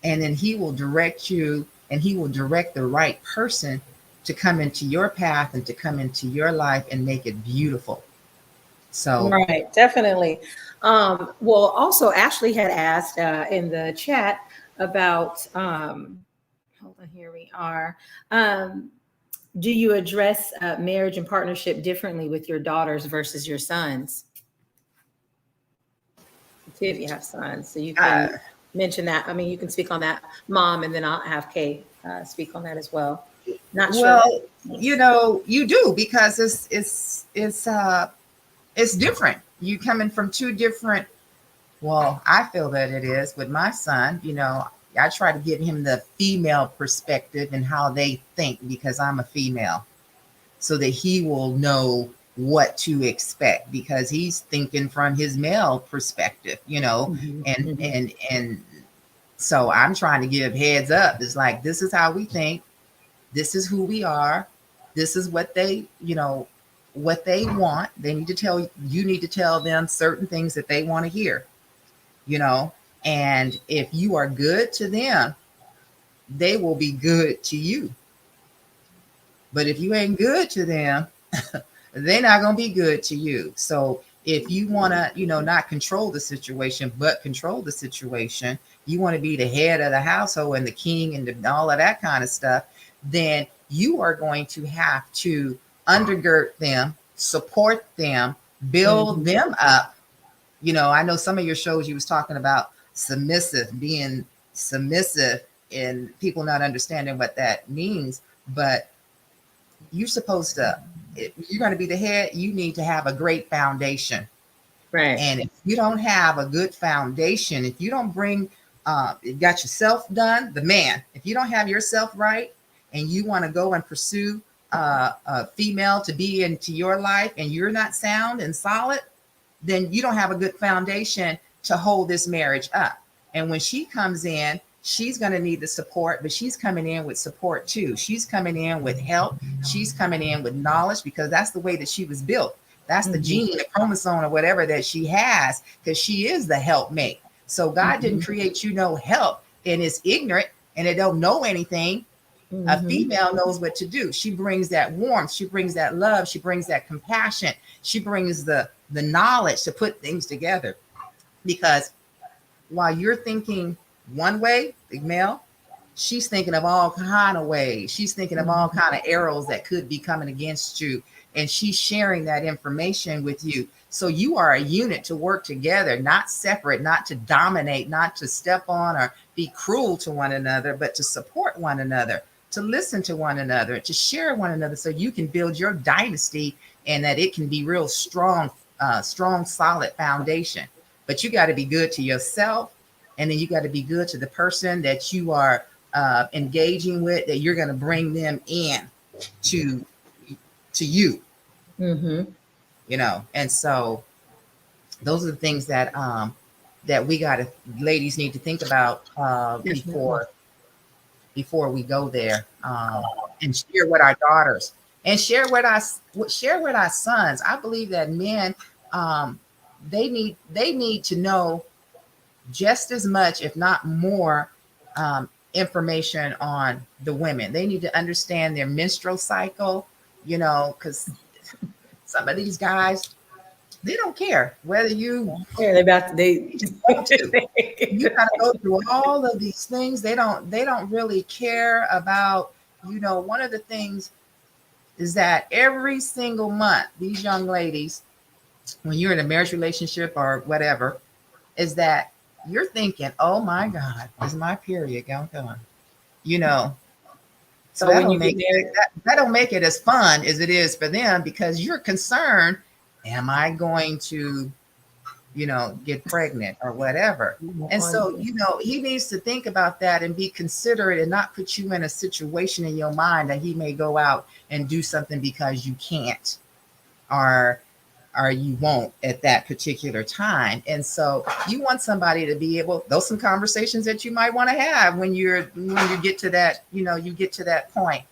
and then he will direct you, and he will direct the right person to come into your path and to come into your life and make it beautiful. So Right, definitely. Well, also Ashley had asked in the chat about, hold on, here we are. Do you address marriage and partnership differently with your daughters versus your sons? If you have sons, so you can mention that. I mean, you can speak on that, Mom, and then I'll have Kay speak on that as well. Not sure. Well, you do, because it's different. You coming from two different. Well, I feel that it is with my son. I try to give him the female perspective and how they think, because I'm a female, so that he will know what to expect, because he's thinking from his male perspective, and so I'm trying to give heads up. It's like, this is how we think. This is who we are. This is what they, what they want. You need to tell them certain things that they want to hear, and if you are good to them, they will be good to you. But if you ain't good to them, they're not going to be good to you. So if you want to, not control the situation, but control the situation, you want to be the head of the household and the king and all of that kind of stuff, then you are going to have to undergird them, support them, build them up. I know some of your shows you was talking about being submissive, and people not understanding what that means, but you're supposed to, if you're going to be the head, you need to have a great foundation. Right. And if you don't have a good foundation, if you don't bring, got yourself done, the man, if you don't have yourself right, and you want to go and pursue a female to be into your life, and you're not sound and solid, then you don't have a good foundation to hold this marriage up. And when she comes in, she's going to need the support, but she's coming in with support too. She's coming in with help. She's coming in with knowledge, because that's the way that she was built. That's the gene, the chromosome, or whatever that she has, because she is the helpmate. So God didn't create you no help and is ignorant and it don't know anything. A female knows what to do. She brings that warmth. She brings that love. She brings that compassion. She brings the knowledge to put things together. Because while you're thinking one way, the male, she's thinking of all kind of ways. She's thinking of all kind of arrows that could be coming against you. And she's sharing that information with you. So you are a unit to work together, not separate, not to dominate, not to step on or be cruel to one another, but to support one another, to listen to one another, to share one another, so you can build your dynasty, and that it can be real strong, solid foundation. But you got to be good to yourself. And then you got to be good to the person that you are engaging with, that you're going to bring them in to you, And so those are the things that that we got to, ladies need to think about before we go there, and share with our daughters and share with our sons. I believe that men, they need to know just as much, if not more, information on the women. They need to understand their menstrual cycle, because some of these guys, They don't care whether you Yeah, they about they. want to. You got to go through all of these things. They don't really care about, one of the things is that every single month, these young ladies, when you're in a marriage relationship or whatever, is that you're thinking, oh my God, is my period going to come? So So that when don't you get make married, that don't make it as fun as it is for them, because you're concerned, am I going to, get pregnant or whatever? And so, he needs to think about that and be considerate and not put you in a situation in your mind that he may go out and do something because you can't, or you won't at that particular time. And so you want somebody to be able, those some conversations that you might want to have when you get to that, you get to that point.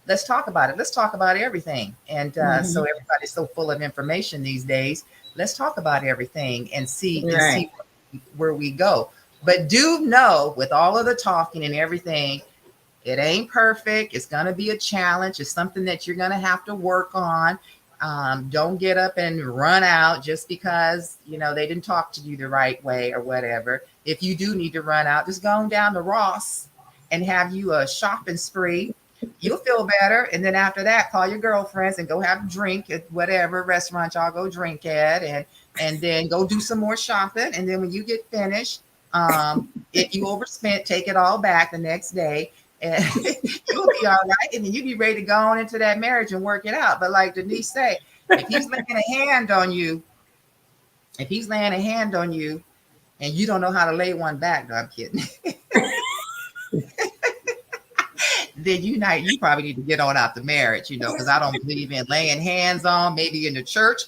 Let's talk about it. Let's talk about everything. And so everybody's so full of information these days. Let's talk about everything and see right. where we go. But do know, with all of the talking and everything, it ain't perfect. It's going to be a challenge. It's something that you're going to have to work on. Don't get up and run out just because, they didn't talk to you the right way or whatever. If you do need to run out, just go on down to Ross and have you a shopping spree. You'll feel better. And then after that, call your girlfriends and go have a drink at whatever restaurant y'all go drink at, and then go do some more shopping. And then when you get finished, if you overspent, take it all back the next day. And you'll be all right. And then you'll be ready to go on into that marriage and work it out. But like Denise said, if he's laying a hand on you, and you don't know how to lay one back, no, I'm kidding. Then you probably need to get on out the marriage, because I don't believe in laying hands on, maybe in the church,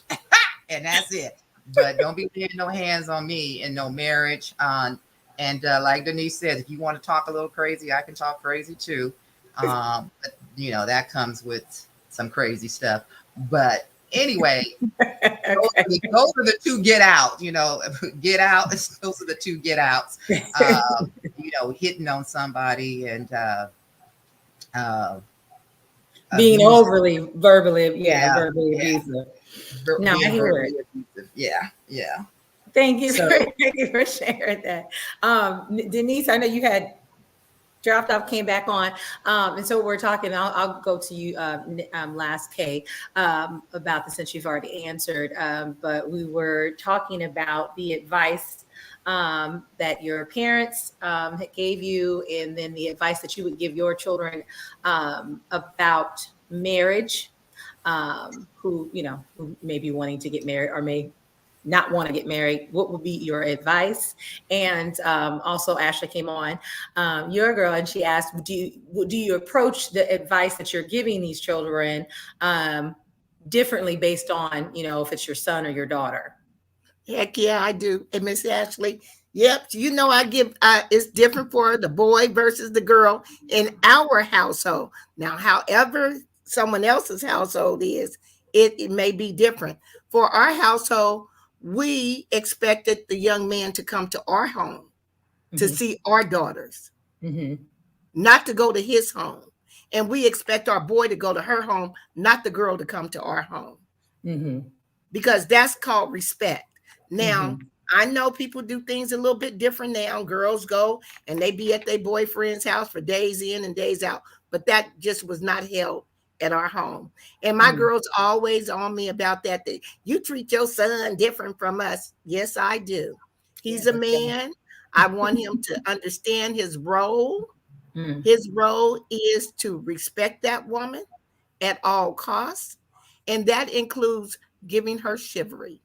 and that's it. But don't be laying no hands on me in no marriage. And like Denise says, if you want to talk a little crazy, I can talk crazy too. But, that comes with some crazy stuff. But anyway, Okay. those are the two get out, get out. Those are the two get outs, hitting on somebody and Being abusive. overly verbally, verbally Yeah. abusive. No, I Being hear verbally it. abusive. Yeah. Thank you, So- thank you for sharing that. Denise, I know you had dropped off, came back on, and so we're talking. I'll go to you last, Kay, about this since you've already answered. But we were talking about the advice that your parents gave you, and then the advice that you would give your children about marriage, who may be wanting to get married or may not want to get married. What would be your advice? And also Ashley came on, your girl, and she asked, do you approach the advice that you're giving these children differently based on, if it's your son or your daughter? Heck yeah, I do. And Miss Ashley, yep, I give it's different for the boy versus the girl in our household. Now, however someone else's household is, it may be different. For our household, we expected the young man to come to our home to see our daughters, not to go to his home. And we expect our boy to go to her home, not the girl to come to our home. Because that's called respect. Now, I know people do things a little bit different now. Girls go and they be at their boyfriend's house for days in and days out, but that just was not held at our home. And my girls always on me about that you treat your son different from us. Yes, I do. He's a man. I want him to understand his role. His role is to respect that woman at all costs, and that includes giving her chivalry.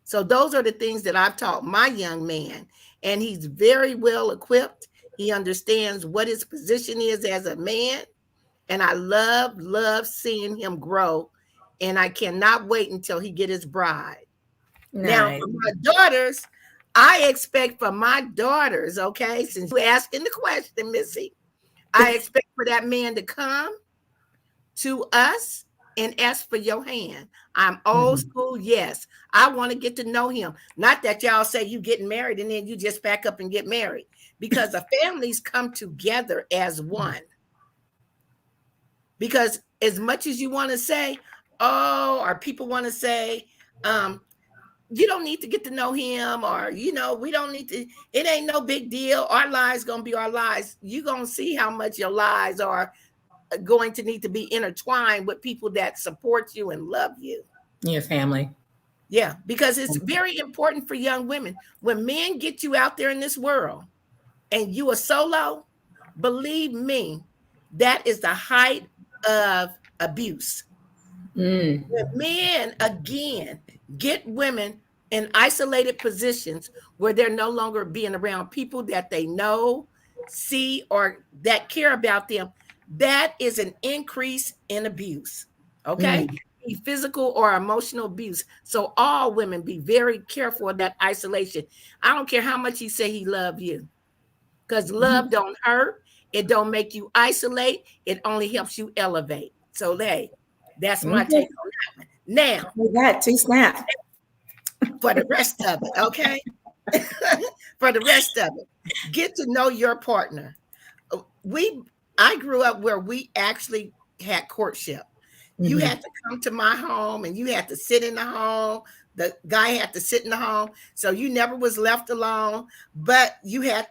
So those are the things that I've taught my young man, and he's very well equipped. He understands what his position is as a man, and I love seeing him grow, and I cannot wait until he get his bride. Now, for my daughters, I expect for my daughters, okay, since you're asking the question, Missy, I expect for that man to come to us and ask for your hand. I'm old school. Yes. I want to get to know him. Not that y'all say you getting married and then you just back up and get married, because the families come together as one. Because as much as you want to say, oh, or people want to say, you don't need to get to know him, or, we don't need to, it ain't no big deal. Our lives going to be our lives. You're going to see how much your lives are going to need to be intertwined with people that support you and love you. Your family. Yeah, because it's very important for young women. When men get you out there in this world and you are solo, believe me, that is the height of abuse. When men, again, get women in isolated positions where they're no longer being around people that they know, see, or that care about them, that is an increase in abuse. Okay? Physical or emotional abuse. So all women, be very careful of that isolation. I don't care how much he say he love you, because love don't hurt. It don't make you isolate. It only helps you elevate. So that's my take on that one. Now, we got 2 snaps for the rest of it, okay? For the rest of it, get to know your partner. I grew up where we actually had courtship. You had to come to my home and you had to sit in the home. The guy had to sit in the home. So you never was left alone. But you had,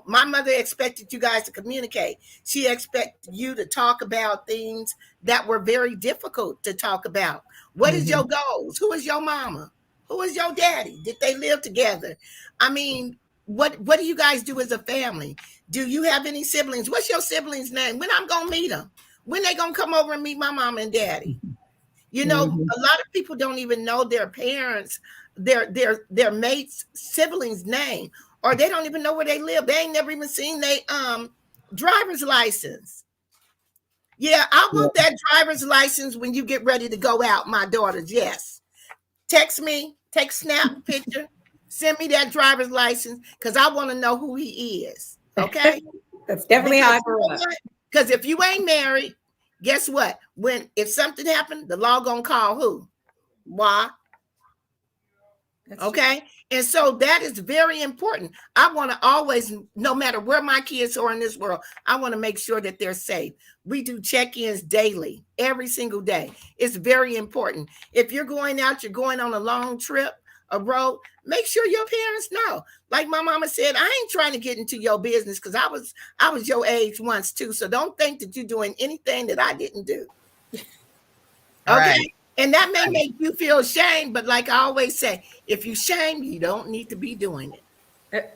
my mother expected you guys to communicate. She expected you to talk about things that were very difficult to talk about. What is your goals? Who is your mama? Who is your daddy? Did they live together? I mean, what do you guys do as a family? Do you have any siblings? What's your siblings' name? When I'm going to meet them? When they going to come over and meet my mom and daddy? A lot of people don't even know their parents, their mates' siblings' name, or they don't even know where they live. They ain't never even seen their driver's license. Yeah, I want that driver's license when you get ready to go out, my daughters. Yes. Text me, take snap picture, send me that driver's license, because I want to know who he is. Okay? That's definitely how I grew up. Because if you ain't married, guess what? If something happened, the law gonna call who? Why? Okay. And so that is very important. I want to always, no matter where my kids are in this world, I want to make sure that they're safe. We do check-ins daily, every single day. It's very important. If you're going out, you're going on a long trip, a road, make sure your parents know. Like my mama said, I ain't trying to get into your business, because I was your age once too. So don't think that you're doing anything that I didn't do. Okay. Right. And that may make you feel ashamed, but like I always say, if you shame, you don't need to be doing it.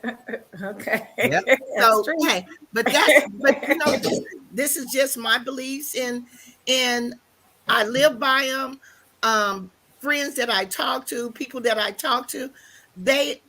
Okay. Yep. So, hey, but this is just my beliefs, and I live by them. Friends that I talk to, people that I talk to, they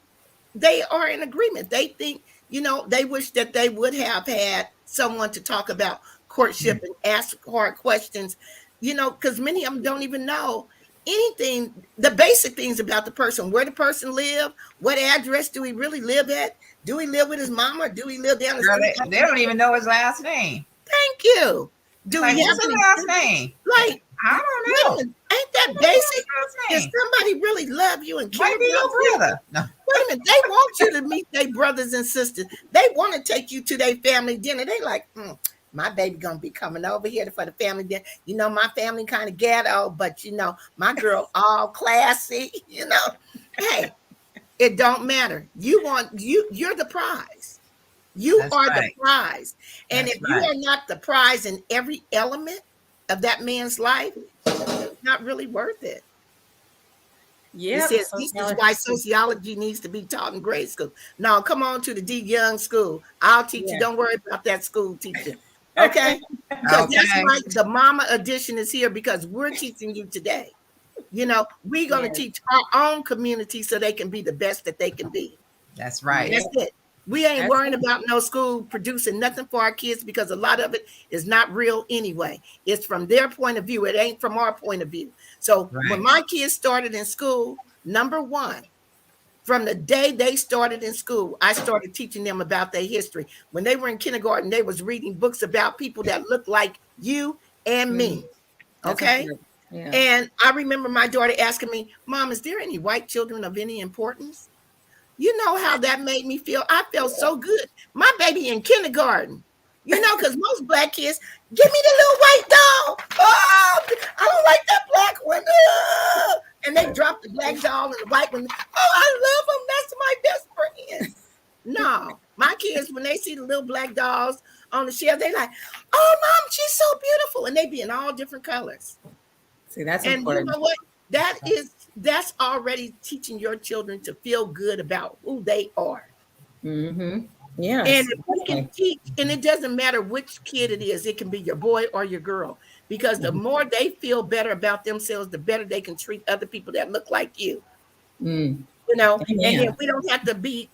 are in agreement. They think, they wish that they would have had someone to talk about courtship and ask hard questions, because many of them don't even know anything, the basic things about the person, where the person live, what address do he really live at? Do he live with his mama, or do he live down the street? They don't even know his last name. Thank you. Do we have his last name? Like, I don't know. Ain't that basic? Does somebody really love you and care Might be about your you? brother. No. Wait a minute. They want you to meet their brothers and sisters. They want to take you to their family dinner. They like, my baby gonna be coming over here for the family dinner. My family kind of ghetto, but my girl all classy. Hey, it don't matter. You're the prize. You are the prize. And if you are not the prize in every element of that man's life, it's not really worth it. Yeah, this is why sociology needs to be taught in grade school. Now, come on to the D Young school. I'll teach you. Don't worry about that school teacher. Okay? Because that's why the mama edition is here, because we're teaching you today. We're going to teach our own community so they can be the best that they can be. That's right. That's it. We ain't worrying about no school producing nothing for our kids, because a lot of it is not real anyway. It's from their point of view. It ain't from our point of view. So when my kids started in school, number one, from the day they started in school, I started teaching them about their history. When they were in kindergarten, they was reading books about people that looked like you and me. Okay? Yeah. And I remember my daughter asking me, Mom, is there any white children of any importance? You know how that made me feel? I felt so good. My baby in kindergarten Because most black kids, give me the little white doll. Oh, I don't like that black one. And they drop the black doll and the white one. Oh, I love them. That's my best friend. No, my kids, when they see the little black dolls on the shelf, they like, oh, Mom, she's so beautiful. And they be in all different colors. See, that's and important. You know what? That's already teaching your children to feel good about who they are. Mm-hmm. Yeah. And if we can teach, and it doesn't matter which kid it is, it can be your boy or your girl, because the more they feel better about themselves, the better they can treat other people that look like you. Mm. And then we don't have to be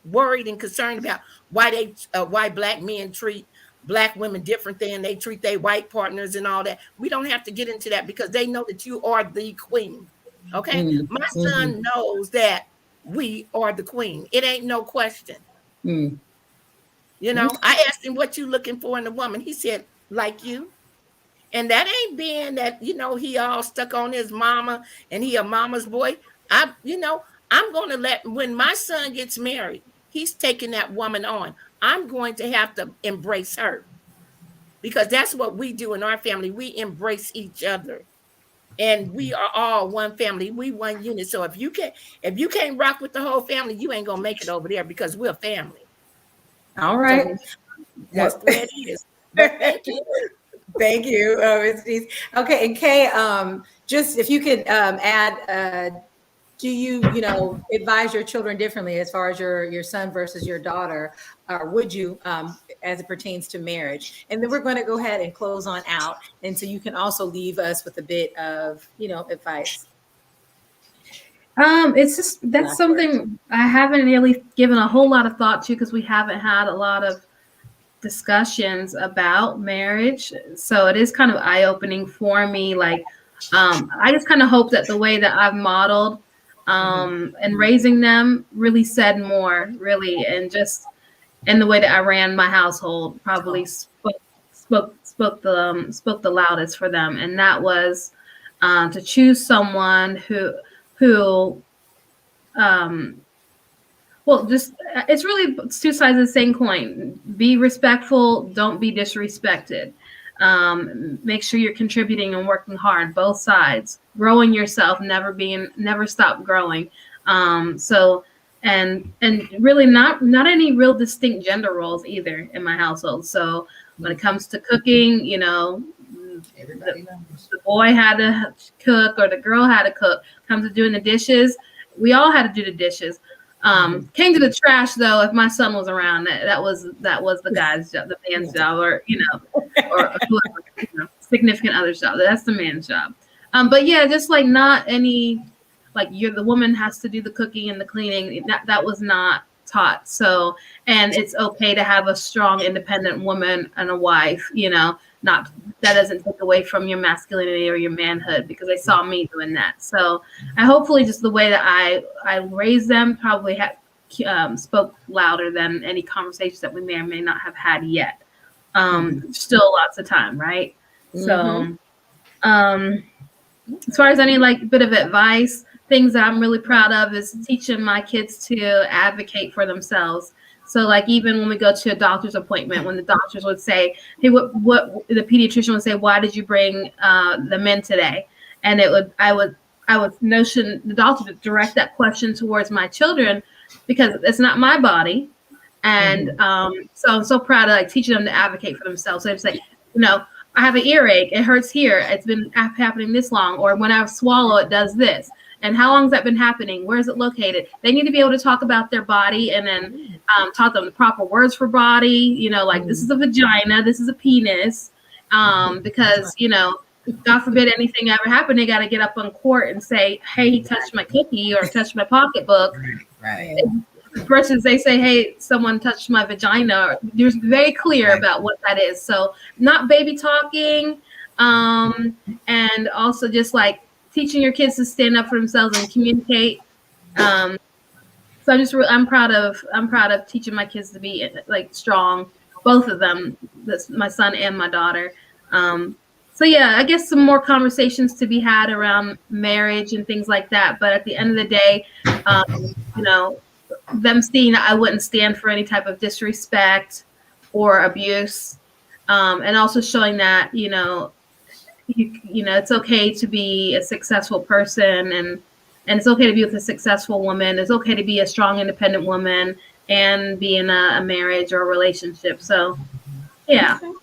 worried and concerned about why black men treat black women different than they treat their white partners and all that. We don't have to get into that, because they know that you are the queen. Okay. Mm. My son knows that we are the queen. It ain't no question. Mm. I asked him, what you looking for in a woman? He said, like you. And that ain't being that, he all stuck on his mama and he a mama's boy. I'm going to when my son gets married, he's taking that woman on. I'm going to have to embrace her, because that's what we do in our family. We embrace each other, and we are all one family. We one unit. So if you can't rock with the whole family, you ain't going to make it over there, because we're family. All right. So that's the way it is. But thank you. Thank you, Ms. Denise. Okay, and Kay, just if you could add, do you advise your children differently as far as your son versus your daughter, or would you, as it pertains to marriage? And then we're going to go ahead and close on out, and so you can also leave us with a bit of advice. It's just, that's something I haven't really given a whole lot of thought to, because we haven't had a lot of discussions about marriage. So it is kind of eye-opening for me. Like, I just kind of hope that the way that I've modeled and raising them really said more, really, and just in the way that I ran my household probably spoke the loudest for them. And that was to choose someone who just, it's really two sides of the same coin. Be respectful, don't be disrespected. Make sure you're contributing and working hard, both sides, growing yourself, never stop growing. And really not any real distinct gender roles either in my household. So when it comes to cooking, the boy had to cook or the girl had to cook. Comes to doing the dishes, we all had to do the dishes. Came to the trash though, if my son was around, that was the guy's job, the man's job, or or whoever, significant other's job. That's the man's job. But yeah, just like not any, like the woman has to do the cooking and the cleaning. That was not taught. So, and it's okay to have a strong, independent woman and a wife. Not that doesn't take away from your masculinity or your manhood, because they saw me doing that. So I hopefully just the way that I raised them probably spoke louder than any conversations that we may or may not have had yet. Still lots of time, right? So as far as any bit of advice, things that I'm really proud of is teaching my kids to advocate for themselves. So even when we go to a doctor's appointment, when the doctors would say, hey, what the pediatrician would say, why did you bring them in today? And I would notion the doctor to direct that question towards my children, because it's not my body. And so I'm so proud of teaching them to advocate for themselves. So it's I have an earache, it hurts here, it's been happening this long, or when I swallow, it does this. And how long has that been happening? Where is it located? They need to be able to talk about their body, and then taught them the proper words for body. This is a vagina, this is a penis, because God forbid anything ever happened, they got to get up on court and say, "Hey, he touched my cookie or touched my pocketbook." Right. Versus they say, "Hey, someone touched my vagina." They're very clear about what that is. So not baby talking, and also just teaching your kids to stand up for themselves and communicate. So I'm proud of teaching my kids to be strong, both of them. That's my son and my daughter. So yeah, I guess some more conversations to be had around marriage and things like that. But at the end of the day, them seeing that I wouldn't stand for any type of disrespect, or abuse, and also showing that it's okay to be a successful person, and it's okay to be with a successful woman. It's okay to be a strong, independent woman and be in a marriage or a relationship. So, yeah. Okay.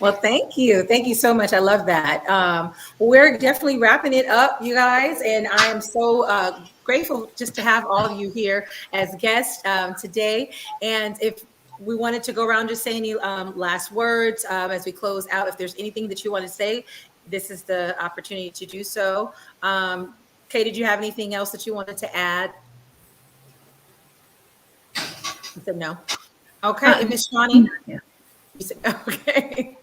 Well, thank you. Thank you so much. I love that. We're definitely wrapping it up, you guys. And I am so grateful just to have all of you here as guests today. And if we wanted to go around, just say any last words as we close out. If there's anything that you want to say, this is the opportunity to do so. Kay, did you have anything else that you wanted to add? You said no. Okay. And Miss Shawnee? Yeah. You said, okay.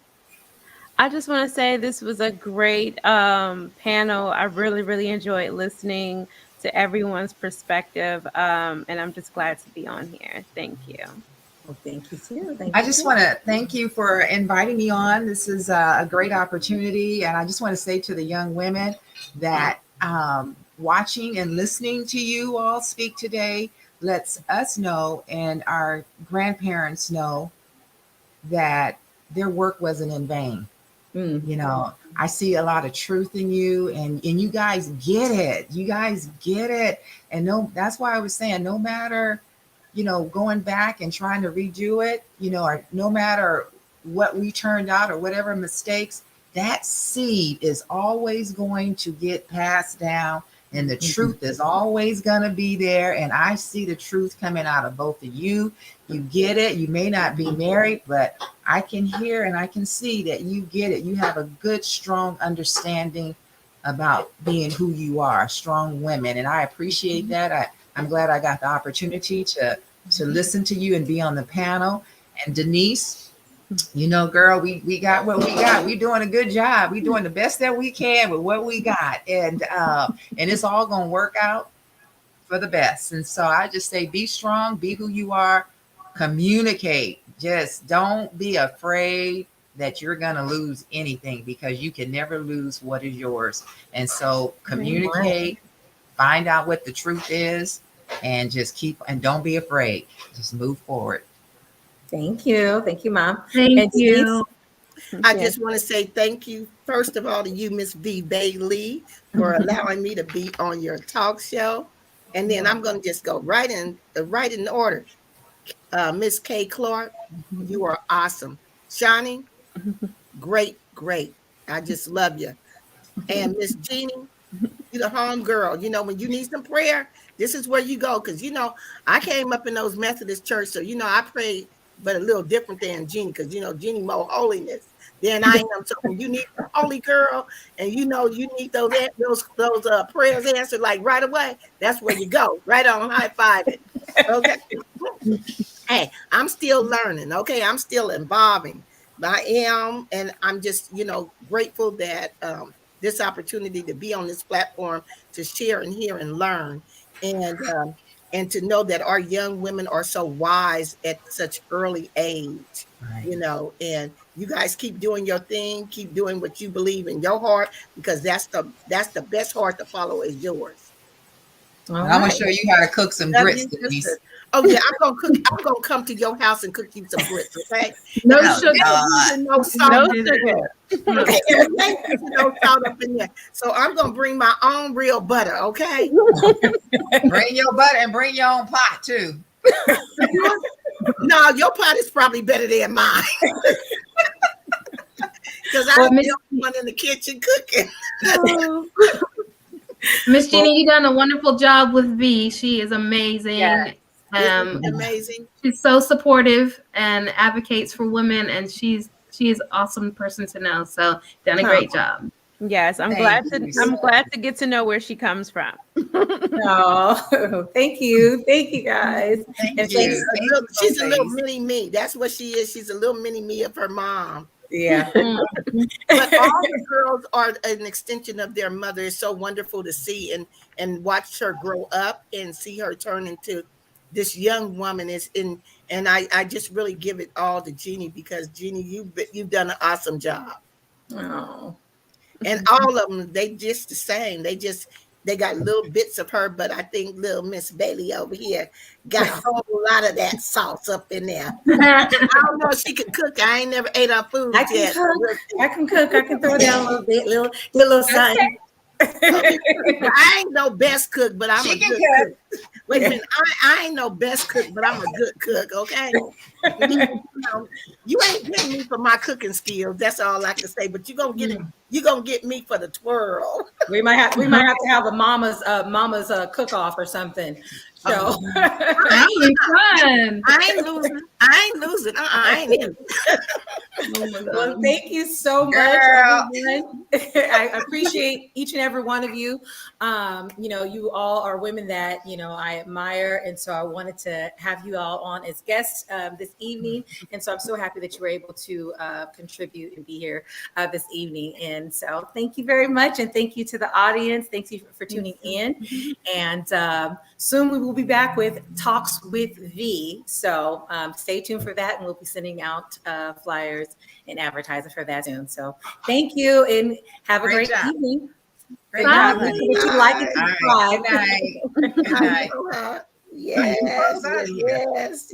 I just want to say this was a great panel. I really, really enjoyed listening to everyone's perspective, and I'm just glad to be on here. Thank you. Well, thank you too. Thank I you just too. want to thank you for inviting me on. This is a great opportunity. And I just want to say to the young women that watching and listening to you all speak today lets us know and our grandparents know that their work wasn't in vain. You know, I see a lot of truth in you, and you guys get it. You guys get it. And no, that's why I was saying, no matter, going back and trying to redo it, or no matter what we turned out or whatever mistakes, that seed is always going to get passed down, and the truth is always going to be there. And I see the truth coming out of both of you. You get it. You may not be married, but I can hear and I can see that you get it. You have a good, strong understanding about being who you are, strong women. And I appreciate that. I'm glad I got the opportunity to listen to you and be on the panel. And Denise, girl, we got what we got. We're doing a good job. We're doing the best that we can with what we got. And it's all going to work out for the best. And so I just say, be strong, be who you are, communicate. Just don't be afraid that you're going to lose anything, because you can never lose what is yours. And so communicate, find out what the truth is, and just and don't be afraid. Just move forward. Thank you. Thank you, Mom. Thank you. I just want to say thank you, first of all, to you, Miss V Bailey, for allowing me to be on your talk show. And then I'm going to just go right in order. Miss Kay Clark, you are awesome. Shawnee, great. I just love you. And Miss Jeannie, you the home girl. When you need some prayer, this is where you go. Because, I came up in those Methodist church. So, I prayed, but a little different than Jeannie. Because, Jeannie more holiness than I am. So when you need a holy girl and, you need those prayers answered like right away, that's where you go. Right on, high five it. Okay. Hey, I'm still learning. Okay. I'm still evolving. But I am. And I'm just, grateful that this opportunity to be on this platform to share and hear and learn, and to know that our young women are so wise at such early age, and you guys keep doing your thing, keep doing what you believe in your heart, because that's the best heart to follow is yours. I'm gonna show you how to cook some grits, Denise. Oh yeah, I'm gonna come to your house and cook you some grits, okay? No sugar. No salt. Okay, no salt up in there. So I'm gonna bring my own real butter, okay? Bring your butter and bring your own pot too. No, your pot is probably better than mine. Because I'm the only one in the kitchen cooking. Miss Jeannie, you done a wonderful job with V. She is amazing. Yes. Amazing. She's so supportive and advocates for women, and she is an awesome person to know. So done a great job. Yes, I'm glad to get to know where she comes from. Oh, thank you guys. Thank you. She's a little mini me. That's what she is. She's a little mini me of her mom. Yeah. But all the girls are an extension of their mother. It's so wonderful to see and watch her grow up and see her turn into this young woman. And I just really give it all to Jeannie, because Jeannie, you've done an awesome job. Oh. And all of them, they just the same. They just They got little bits of her, but I think little Miss Bailey over here got a whole lot of that sauce up in there. I don't know if she can cook. I ain't never ate her food I can yet. cook. I can cook. I can throw down a little bit, little something. I ain't no best cook, but I'm She a can good cook. cook. Wait a minute, I ain't no best cook, but I'm a good cook. Okay, you ain't getting me for my cooking skills. That's all I can say. But you gonna get it. You gonna get me for the twirl. We might have to have a mama's cook off or something. So That was fun. I ain't losing. I ain't in. Oh my well, God. thank you so much, Girl. everyone. I appreciate each and every one of you. You all are women that I admire, and so I wanted to have you all on as guests this evening. And so I'm so happy that you were able to contribute and be here this evening. And so thank you very much, and thank you to the audience. Thank you for tuning in. And soon we will be back with Talks with V. So stay tuned for that, and we'll be sending out flyers and advertising for that soon. So thank you, and have a great evening. Great Bye. job, Make honey. sure that you like and All right. subscribe. Good night. Good night. Yes, Yes. yes.